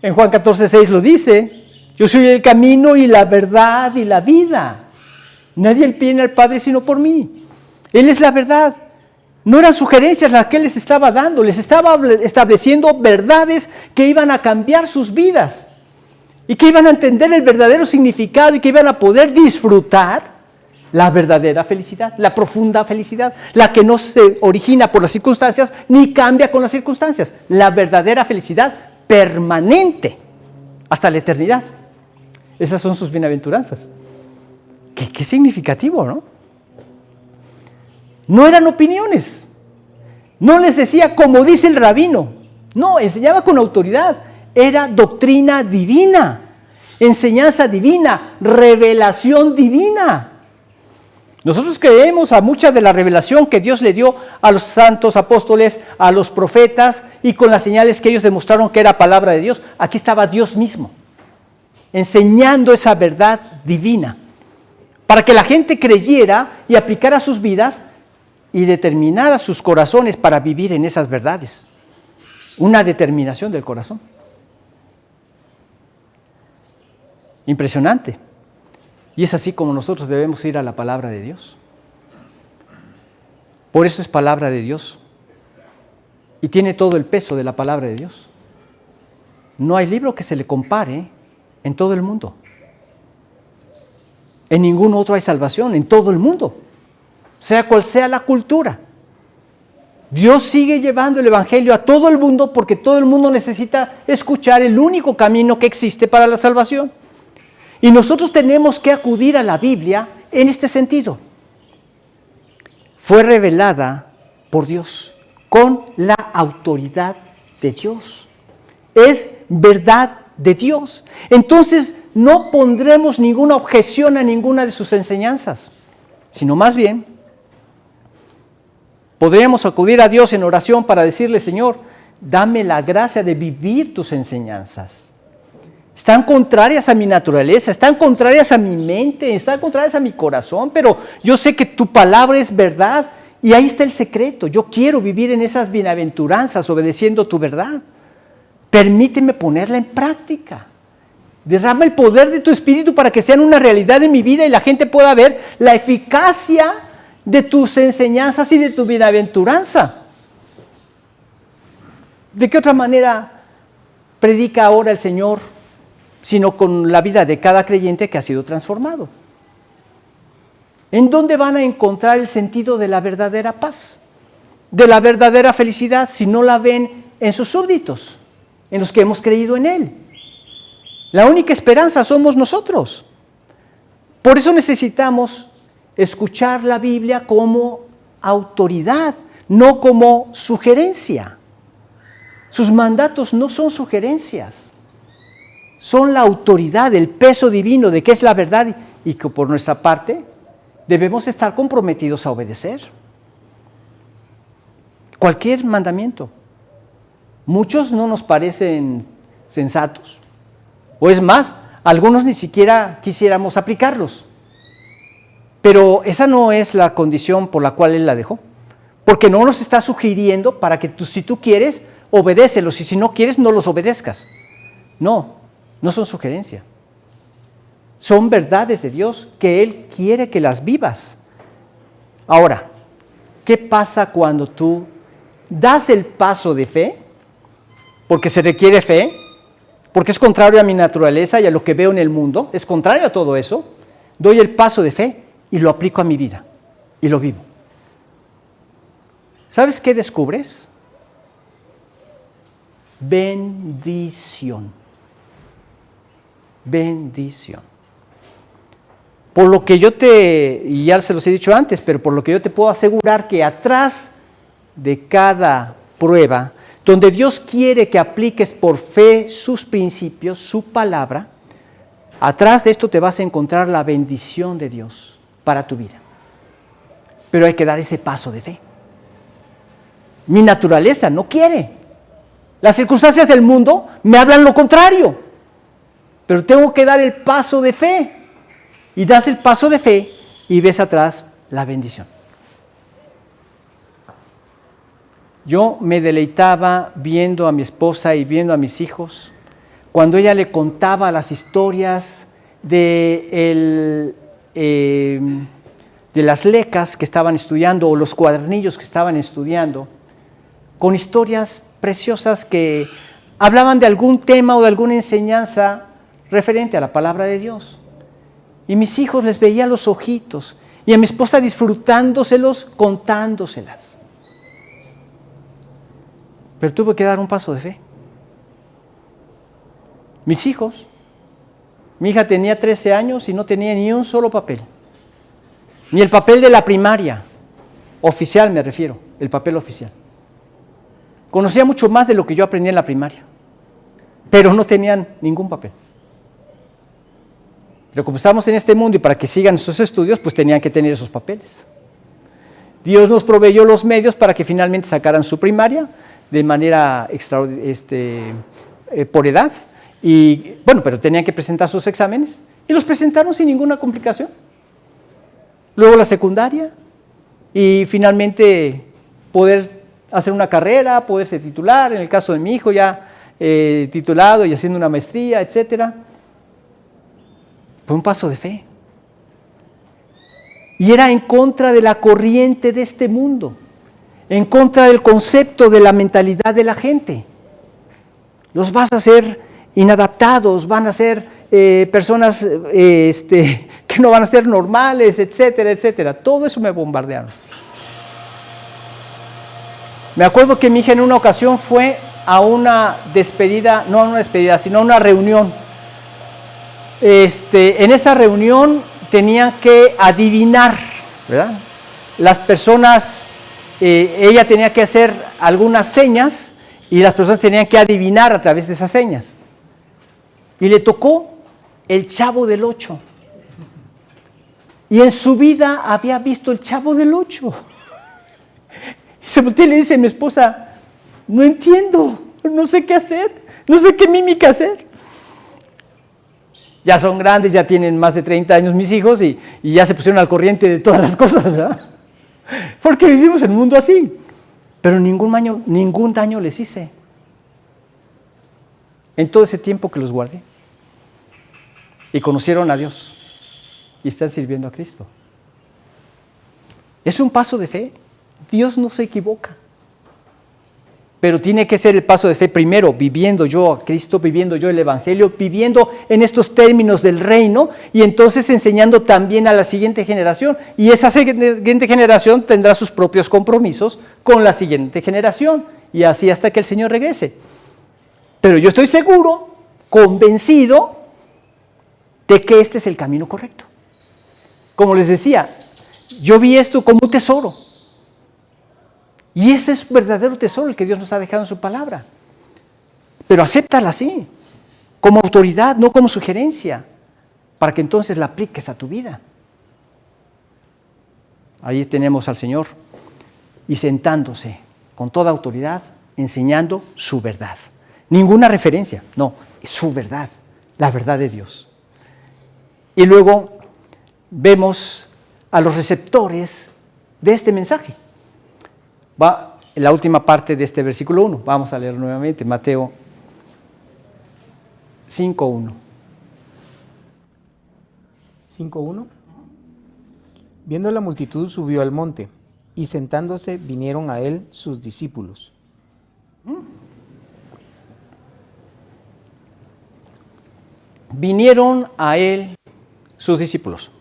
En Juan 14:6 lo dice, yo soy el camino y la verdad y la vida. Nadie viene al Padre sino por mí. Él es la verdad. No eran sugerencias las que Él les estaba dando, les estaba estableciendo verdades que iban a cambiar sus vidas y que iban a entender el verdadero significado y que iban a poder disfrutar la verdadera felicidad, la profunda felicidad, la que no se origina por las circunstancias ni cambia con las circunstancias, la verdadera felicidad permanente hasta la eternidad. Esas son sus bienaventuranzas. Qué significativo, ¿no? No eran opiniones. No les decía como dice el rabino. No, enseñaba con autoridad. Era doctrina divina, enseñanza divina, revelación divina. Nosotros creemos a mucha de la revelación que Dios le dio a los santos apóstoles, a los profetas, y con las señales que ellos demostraron que era palabra de Dios. Aquí estaba Dios mismo, enseñando esa verdad divina, para que la gente creyera y aplicara sus vidas y determinara sus corazones para vivir en esas verdades. Una determinación del corazón. Impresionante. Y es así como nosotros debemos ir a la palabra de Dios. Por eso es palabra de Dios. Y tiene todo el peso de la palabra de Dios. No hay libro que se le compare en todo el mundo. En ningún otro hay salvación, en todo el mundo. Sea cual sea la cultura. Dios sigue llevando el evangelio a todo el mundo porque todo el mundo necesita escuchar el único camino que existe para la salvación. Y nosotros tenemos que acudir a la Biblia en este sentido. Fue revelada por Dios, con la autoridad de Dios. Es verdad de Dios. Entonces no pondremos ninguna objeción a ninguna de sus enseñanzas, sino más bien podríamos acudir a Dios en oración para decirle: Señor, dame la gracia de vivir tus enseñanzas. Están contrarias a mi naturaleza, están contrarias a mi mente, están contrarias a mi corazón, pero yo sé que tu palabra es verdad y ahí está el secreto. Yo quiero vivir en esas bienaventuranzas obedeciendo tu verdad. Permíteme ponerla en práctica. Derrama el poder de tu Espíritu para que sean una realidad en mi vida y la gente pueda ver la eficacia de tus enseñanzas y de tu bienaventuranza. ¿De qué otra manera predica ahora el Señor, sino con la vida de cada creyente que ha sido transformado? ¿En dónde van a encontrar el sentido de la verdadera paz, de la verdadera felicidad, si no la ven en sus súbditos, en los que hemos creído en Él? La única esperanza somos nosotros. Por eso necesitamos escuchar la Biblia como autoridad, no como sugerencia. Sus mandatos no son sugerencias, son la autoridad, el peso divino de qué es la verdad y que por nuestra parte debemos estar comprometidos a obedecer. Cualquier mandamiento. Muchos no nos parecen sensatos, o es más, algunos ni siquiera quisiéramos aplicarlos. Pero esa no es la condición por la cual Él la dejó. Porque no nos está sugiriendo para que tú, si tú quieres, obedécelos, y si no quieres, no los obedezcas. No, no son sugerencias. Son verdades de Dios que Él quiere que las vivas. Ahora, ¿qué pasa cuando tú das el paso de fe? Porque se requiere fe, porque es contrario a mi naturaleza y a lo que veo en el mundo, es contrario a todo eso. Doy el paso de fe y lo aplico a mi vida y lo vivo. ¿Sabes qué descubres? Bendición. Bendición. Por lo que y ya se los he dicho antes, pero por lo que yo te puedo asegurar que atrás de cada prueba, donde Dios quiere que apliques por fe sus principios, su palabra, atrás de esto te vas a encontrar la bendición de Dios para tu vida. Pero hay que dar ese paso de fe. Mi naturaleza no quiere. Las circunstancias del mundo me hablan lo contrario. Pero tengo que dar el paso de fe. Y das el paso de fe y ves atrás la bendición. Yo me deleitaba viendo a mi esposa y viendo a mis hijos cuando ella le contaba las historias de las lecas que estaban estudiando o los cuadernillos que estaban estudiando, con historias preciosas que hablaban de algún tema o de alguna enseñanza referente a la palabra de Dios. Y mis hijos les veía los ojitos y a mi esposa disfrutándoselos, contándoselas. Pero tuve que dar un paso de fe. Mis hijos, mi hija tenía 13 años y no tenía ni un solo papel, ni el papel de la primaria. Oficial me refiero, el papel oficial. Conocía mucho más de lo que yo aprendí en la primaria, pero no tenían ningún papel. Pero como estamos en este mundo y para que sigan sus estudios, pues tenían que tener esos papeles. Dios nos proveyó los medios para que finalmente sacaran su primaria de manera por edad. Y bueno, pero tenían que presentar sus exámenes y los presentaron sin ninguna complicación. Luego la secundaria y finalmente poder hacer una carrera, poderse titular, en el caso de mi hijo ya titulado y haciendo una maestría, etcétera. Fue un paso de fe. Y era en contra de la corriente de este mundo, en contra del concepto de la mentalidad de la gente. Los vas a hacer inadaptados, van a ser personas que no van a ser normales, etcétera, etcétera. Todo eso me bombardearon. Me acuerdo que mi hija en una ocasión fue a una despedida, no a una despedida, sino a una reunión. En esa reunión tenían que adivinar, ¿verdad? Las personas, ella tenía que hacer algunas señas y las personas tenían que adivinar a través de esas señas. Y le tocó el Chavo del Ocho. Y en su vida había visto el Chavo del Ocho. Y se voltea y le dice a mi esposa, no entiendo, no sé qué hacer, no sé qué mímica hacer. Ya son grandes, ya tienen más de 30 años mis hijos y ya se pusieron al corriente de todas las cosas, ¿verdad? Porque vivimos en un mundo así. Pero ningún daño les hice. En todo ese tiempo que los guardé. Y conocieron a Dios. Y están sirviendo a Cristo. Es un paso de fe. Dios no se equivoca. Pero tiene que ser el paso de fe primero, viviendo yo a Cristo, viviendo yo el Evangelio, viviendo en estos términos del reino y entonces enseñando también a la siguiente generación. Y esa siguiente generación tendrá sus propios compromisos con la siguiente generación y así hasta que el Señor regrese. Pero yo estoy seguro, convencido de que este es el camino correcto. Como les decía, yo vi esto como un tesoro. Y ese es un verdadero tesoro el que Dios nos ha dejado en su palabra. Pero acéptala así, como autoridad, no como sugerencia, para que entonces la apliques a tu vida. Ahí tenemos al Señor y sentándose con toda autoridad, enseñando su verdad. Ninguna referencia, no, es su verdad, la verdad de Dios. Y luego vemos a los receptores de este mensaje. Va en la última parte de este versículo 1. Vamos a leer nuevamente, Mateo 5:1. 5:1. Viendo la multitud subió al monte, y sentándose vinieron a él sus discípulos. Vinieron a él sus discípulos.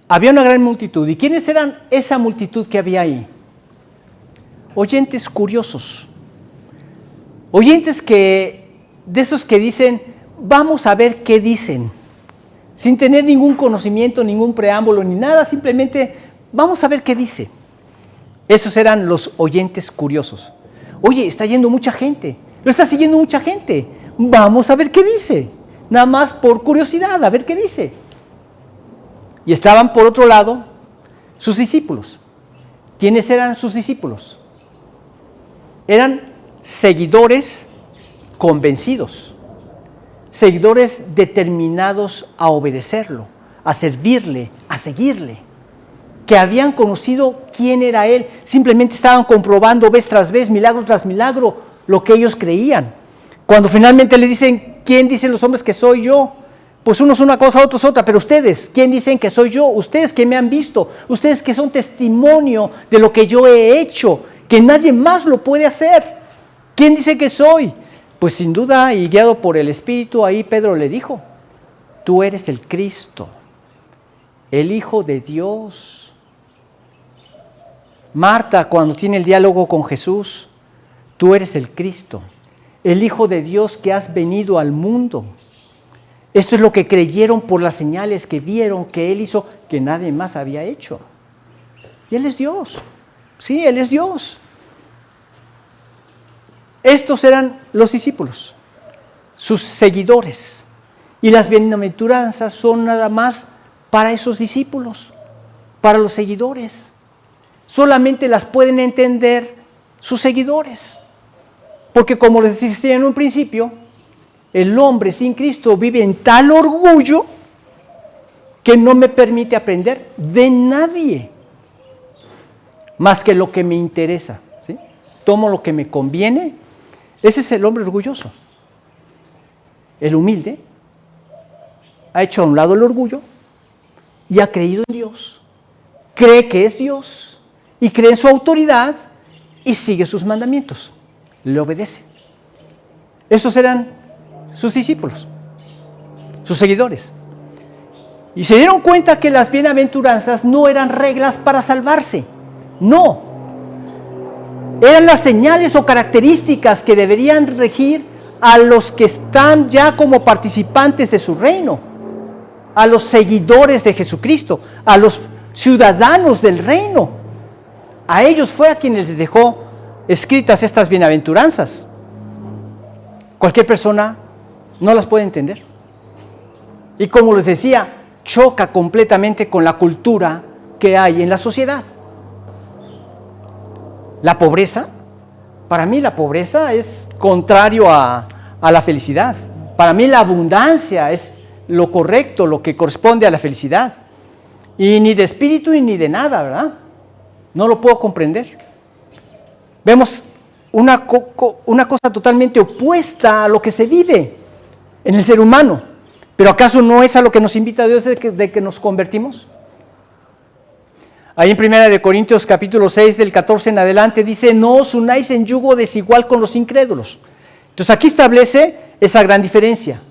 Había una gran multitud. ¿Y quiénes eran esa multitud que había ahí? Oyentes curiosos. Oyentes de esos que dicen, vamos a ver qué dicen. Sin tener ningún conocimiento, ningún preámbulo, ni nada, simplemente vamos a ver qué dice. Esos eran los oyentes curiosos. Oye, está yendo mucha gente, lo está siguiendo mucha gente. Vamos a ver qué dice. Nada más por curiosidad, a ver qué dice. Y estaban por otro lado sus discípulos. ¿Quiénes eran sus discípulos? Eran seguidores convencidos, seguidores determinados a obedecerlo, a servirle, a seguirle, que habían conocido quién era Él, simplemente estaban comprobando vez tras vez, milagro tras milagro, lo que ellos creían. Cuando finalmente le dicen, ¿quién dicen los hombres que soy yo? Pues unos una cosa, otros otra, pero ustedes, ¿quién dicen que soy yo? Ustedes que me han visto, ustedes que son testimonio de lo que yo he hecho, que nadie más lo puede hacer. ¿Quién dice que soy? Pues sin duda y guiado por el Espíritu, ahí Pedro le dijo, tú eres el Cristo, el Hijo de Dios. Marta, cuando tiene el diálogo con Jesús, tú eres el Cristo, el Hijo de Dios que has venido al mundo. Esto es lo que creyeron por las señales que vieron que Él hizo, que nadie más había hecho. Y Él es Dios. Sí, Él es Dios. Estos eran los discípulos, sus seguidores. Y las bienaventuranzas son nada más para esos discípulos, para los seguidores. Solamente las pueden entender sus seguidores. Porque como les decía en un principio, el hombre sin Cristo vive en tal orgullo que no me permite aprender de nadie más que lo que me interesa, ¿sí? Tomo lo que me conviene. Ese es el hombre orgulloso. El humilde ha hecho a un lado el orgullo y ha creído en Dios, cree que es Dios y cree en su autoridad y sigue sus mandamientos, le obedece. Esos eran sus discípulos, sus seguidores. Y se dieron cuenta que las bienaventuranzas no eran reglas para salvarse, no. Eran las señales o características que deberían regir a los que están ya como participantes de su reino, a los seguidores de Jesucristo, a los ciudadanos del reino. A ellos fue a quienes les dejó escritas estas bienaventuranzas. Cualquier persona no las puede entender. Y como les decía, choca completamente con la cultura que hay en la sociedad. La pobreza, para mí la pobreza es contrario a la felicidad. Para mí la abundancia es lo correcto, lo que corresponde a la felicidad. Y ni de espíritu y ni de nada, ¿verdad? No lo puedo comprender. Vemos una cosa totalmente opuesta a lo que se vive en el ser humano. ¿Pero acaso no es a lo que nos invita Dios de que nos convertimos? Ahí en 1 Corintios capítulo 6 del 14 en adelante dice: no os unáis en yugo desigual con los incrédulos. Entonces aquí establece esa gran diferencia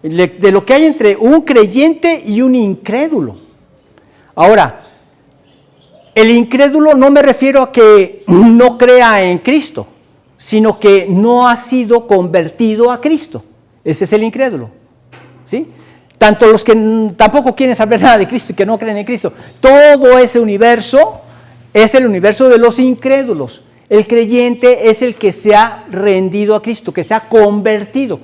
de lo que hay entre un creyente y un incrédulo. Ahora, el incrédulo no me refiero a que no crea en Cristo, sino que no ha sido convertido a Cristo. Ese es el incrédulo, ¿sí? Tanto los que tampoco quieren saber nada de Cristo y que no creen en Cristo. Todo ese universo es el universo de los incrédulos. El creyente es el que se ha rendido a Cristo, que se ha convertido.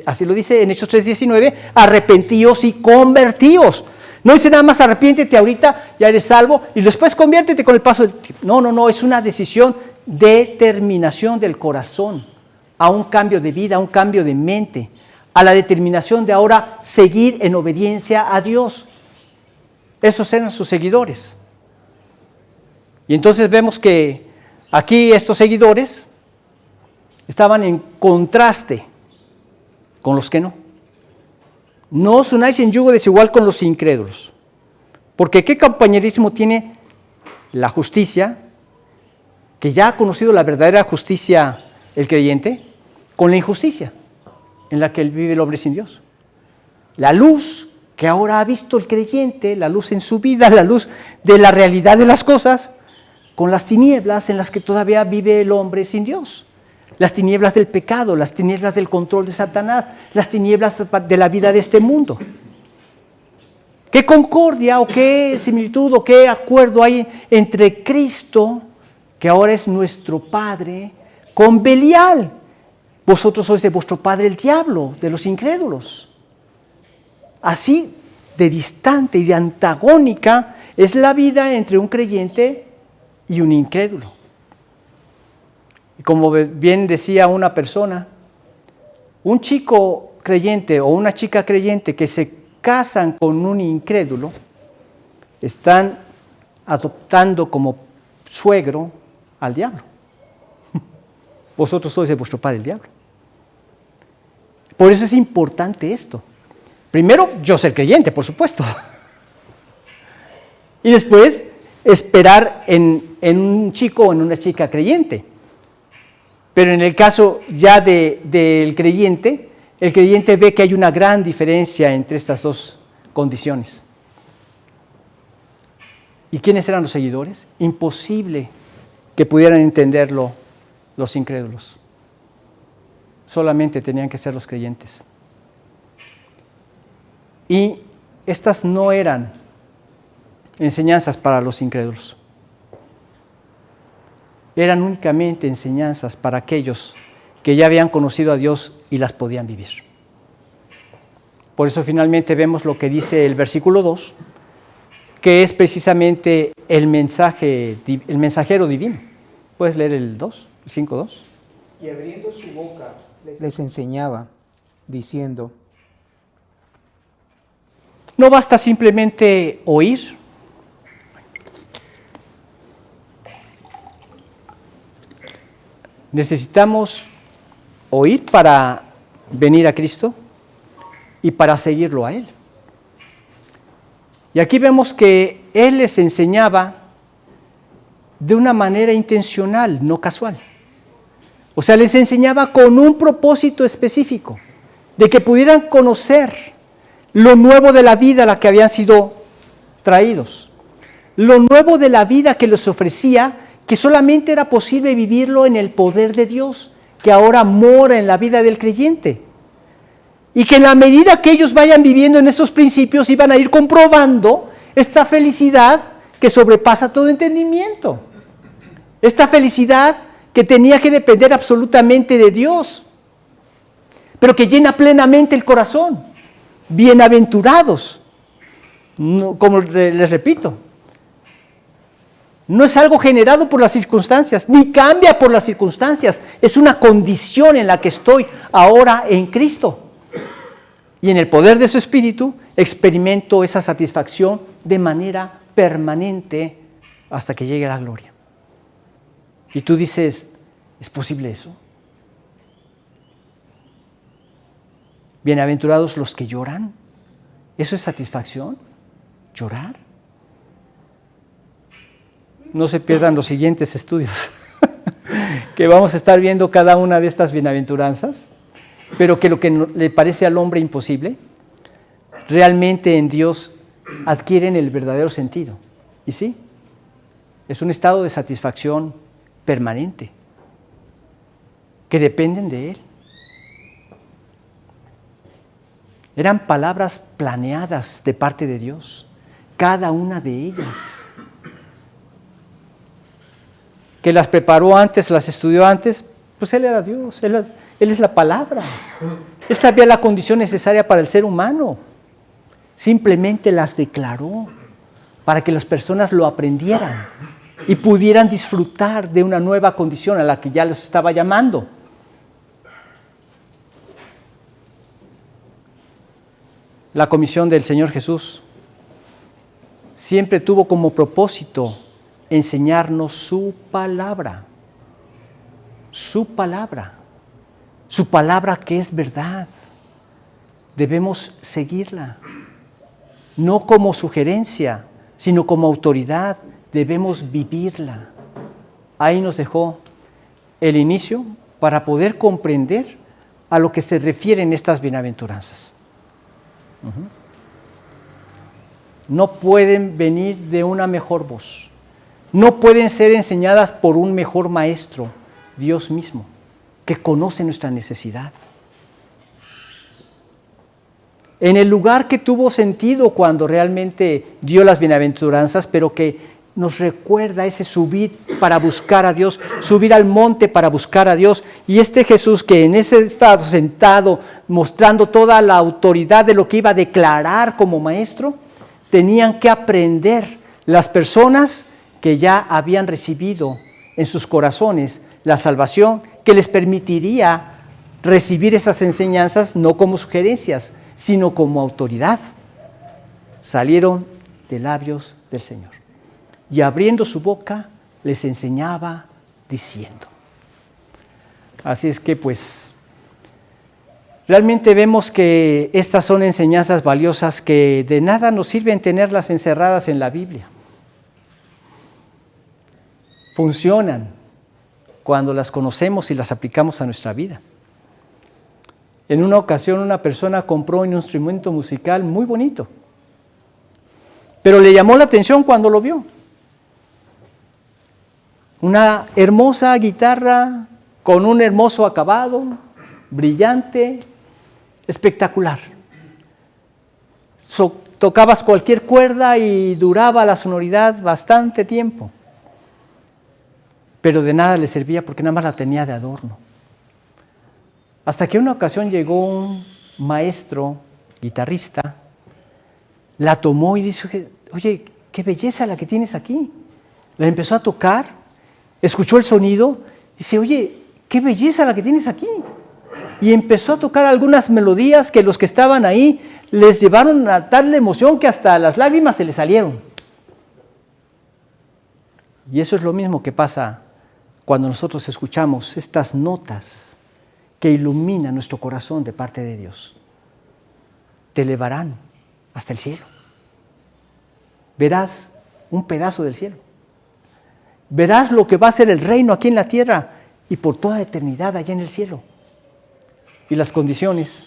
Así lo dice en Hechos 3:19, arrepentíos y convertíos. No dice nada más arrepiéntete ahorita, ya eres salvo, y después conviértete con el paso del tiempo. No, es una decisión, determinación del corazón a un cambio de vida, a un cambio de mente, a la determinación de ahora seguir en obediencia a Dios. Esos eran sus seguidores. Y entonces vemos que aquí estos seguidores estaban en contraste con los que no. No os unáis en yugo desigual con los incrédulos. Porque ¿qué compañerismo tiene la justicia, que ya ha conocido la verdadera justicia el creyente, con la injusticia en la que vive el hombre sin Dios? La luz que ahora ha visto el creyente, la luz en su vida, la luz de la realidad de las cosas, con las tinieblas en las que todavía vive el hombre sin Dios. Las tinieblas del pecado, las tinieblas del control de Satanás, las tinieblas de la vida de este mundo. ¿Qué concordia o qué similitud o qué acuerdo hay entre Cristo, que ahora es nuestro Padre, con Belial? Vosotros sois de vuestro padre el diablo, de los incrédulos. Así de distante y de antagónica es la vida entre un creyente y un incrédulo. Y como bien decía una persona, un chico creyente o una chica creyente que se casan con un incrédulo, están adoptando como suegro al diablo. Vosotros sois de vuestro padre el diablo. Por eso es importante esto. Primero, yo ser creyente, por supuesto. Y después, esperar en un chico o en una chica creyente. Pero en el caso ya del creyente, el creyente ve que hay una gran diferencia entre estas dos condiciones. ¿Y quiénes eran los seguidores? Imposible que pudieran entenderlo los incrédulos. Solamente tenían que ser los creyentes. Y estas no eran enseñanzas para los incrédulos. eran únicamente enseñanzas para aquellos que ya habían conocido a Dios y las podían vivir. Por eso finalmente vemos lo que dice el versículo 2, que es precisamente el mensajero divino. ¿Puedes leer el 2, el 5:2? Y abriendo su boca les enseñaba, diciendo: No basta simplemente oír. Necesitamos oír para venir a Cristo y para seguirlo a Él. Y aquí vemos que Él les enseñaba de una manera intencional, no casual. O sea, les enseñaba con un propósito específico, de que pudieran conocer lo nuevo de la vida a la que habían sido traídos, lo nuevo de la vida que les ofrecía, que solamente era posible vivirlo en el poder de Dios, que ahora mora en la vida del creyente. Y que en la medida que ellos vayan viviendo en esos principios, iban a ir comprobando esta felicidad que sobrepasa todo entendimiento. Esta felicidad que tenía que depender absolutamente de Dios, pero que llena plenamente el corazón. Bienaventurados. No, como les repito, no es algo generado por las circunstancias, ni cambia por las circunstancias. Es una condición en la que estoy ahora en Cristo. Y en el poder de su Espíritu experimento esa satisfacción de manera permanente hasta que llegue la gloria. Y tú dices, ¿es posible eso? Bienaventurados los que lloran. ¿Eso es satisfacción? ¿Llorar? No se pierdan los siguientes estudios, que vamos a estar viendo cada una de estas bienaventuranzas, pero que lo que le parece al hombre imposible, realmente en Dios adquieren el verdadero sentido. Y sí, es un estado de satisfacción permanente, que dependen de Él. Eran palabras planeadas de parte de Dios, cada una de ellas. Que las preparó antes, las estudió antes, pues Él era Dios, Él es la palabra. Él sabía la condición necesaria para el ser humano. Simplemente las declaró para que las personas lo aprendieran y pudieran disfrutar de una nueva condición a la que ya los estaba llamando. La comisión del Señor Jesús siempre tuvo como propósito enseñarnos su palabra que es verdad. Debemos seguirla, no como sugerencia, sino como autoridad. Debemos vivirla. Ahí nos dejó el inicio para poder comprender a lo que se refieren estas bienaventuranzas. No pueden venir de una mejor voz. No pueden ser enseñadas por un mejor maestro, Dios mismo, que conoce nuestra necesidad. En el lugar que tuvo sentido cuando realmente dio las bienaventuranzas, pero que nos recuerda ese subir para buscar a Dios, subir al monte para buscar a Dios. Y este Jesús que en ese estado sentado, mostrando toda la autoridad de lo que iba a declarar como maestro, tenían que aprender las personas que ya habían recibido en sus corazones la salvación, que les permitiría recibir esas enseñanzas no como sugerencias, sino como autoridad. Salieron de labios del Señor. Y abriendo su boca, les enseñaba diciendo. Así es que pues, realmente vemos que estas son enseñanzas valiosas que de nada nos sirven tenerlas encerradas en la Biblia. Funcionan cuando las conocemos y las aplicamos a nuestra vida. En una ocasión una persona compró un instrumento musical muy bonito, pero le llamó la atención cuando lo vio. Una hermosa guitarra con un hermoso acabado, brillante, espectacular. Tocabas cualquier cuerda y duraba la sonoridad bastante tiempo. pero de nada le servía porque nada más la tenía de adorno. Hasta que una ocasión llegó un maestro guitarrista, la tomó y dijo, oye, qué belleza la que tienes aquí. La empezó a tocar, escuchó el sonido y dice, oye, qué belleza la que tienes aquí. Y empezó a tocar algunas melodías que los que estaban ahí les llevaron a tal emoción que hasta las lágrimas se les salieron. Y eso es lo mismo que pasa cuando nosotros escuchamos estas notas que iluminan nuestro corazón de parte de Dios. Te elevarán hasta el cielo. Verás un pedazo del cielo. Verás lo que va a ser el reino aquí en la tierra y por toda eternidad allá en el cielo. Y las condiciones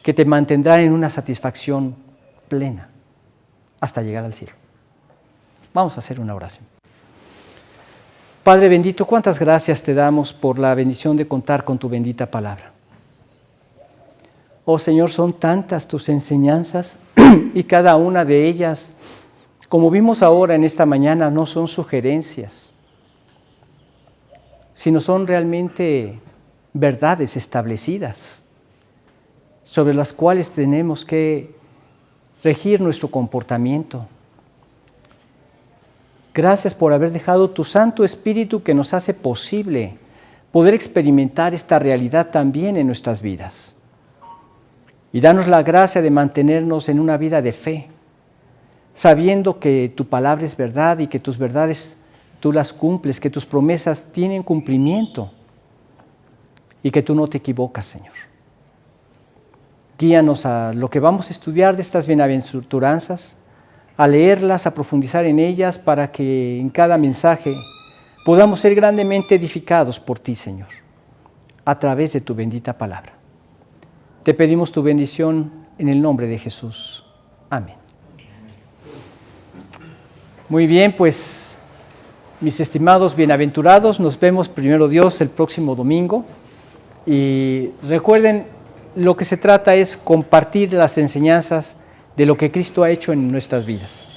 que te mantendrán en una satisfacción plena hasta llegar al cielo. Vamos a hacer una oración. Padre bendito, cuántas gracias te damos por la bendición de contar con tu bendita palabra. Oh Señor, son tantas tus enseñanzas y cada una de ellas, como vimos ahora en esta mañana, no son sugerencias, sino son realmente verdades establecidas sobre las cuales tenemos que regir nuestro comportamiento. Gracias por haber dejado tu Santo Espíritu que nos hace posible poder experimentar esta realidad también en nuestras vidas. Y danos la gracia de mantenernos en una vida de fe, sabiendo que tu palabra es verdad y que tus verdades tú las cumples, que tus promesas tienen cumplimiento y que tú no te equivocas, Señor. Guíanos a lo que vamos a estudiar de estas bienaventuranzas, a leerlas, a profundizar en ellas, para que en cada mensaje podamos ser grandemente edificados por ti, Señor, a través de tu bendita palabra. Te pedimos tu bendición en el nombre de Jesús. Amén. Muy bien, pues, mis estimados bienaventurados, nos vemos primero Dios el próximo domingo. Y recuerden, lo que se trata es compartir las enseñanzas de lo que Cristo ha hecho en nuestras vidas.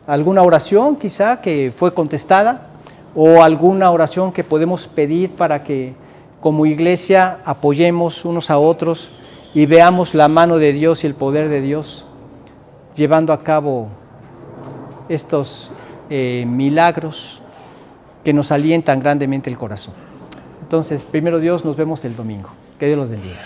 Alguna oración quizá que fue contestada o alguna oración que podemos pedir para que como iglesia apoyemos unos a otros y veamos la mano de Dios y el poder de Dios llevando a cabo estos milagros que nos alientan grandemente el corazón. Entonces, primero Dios, nos vemos el domingo. Que Dios los bendiga.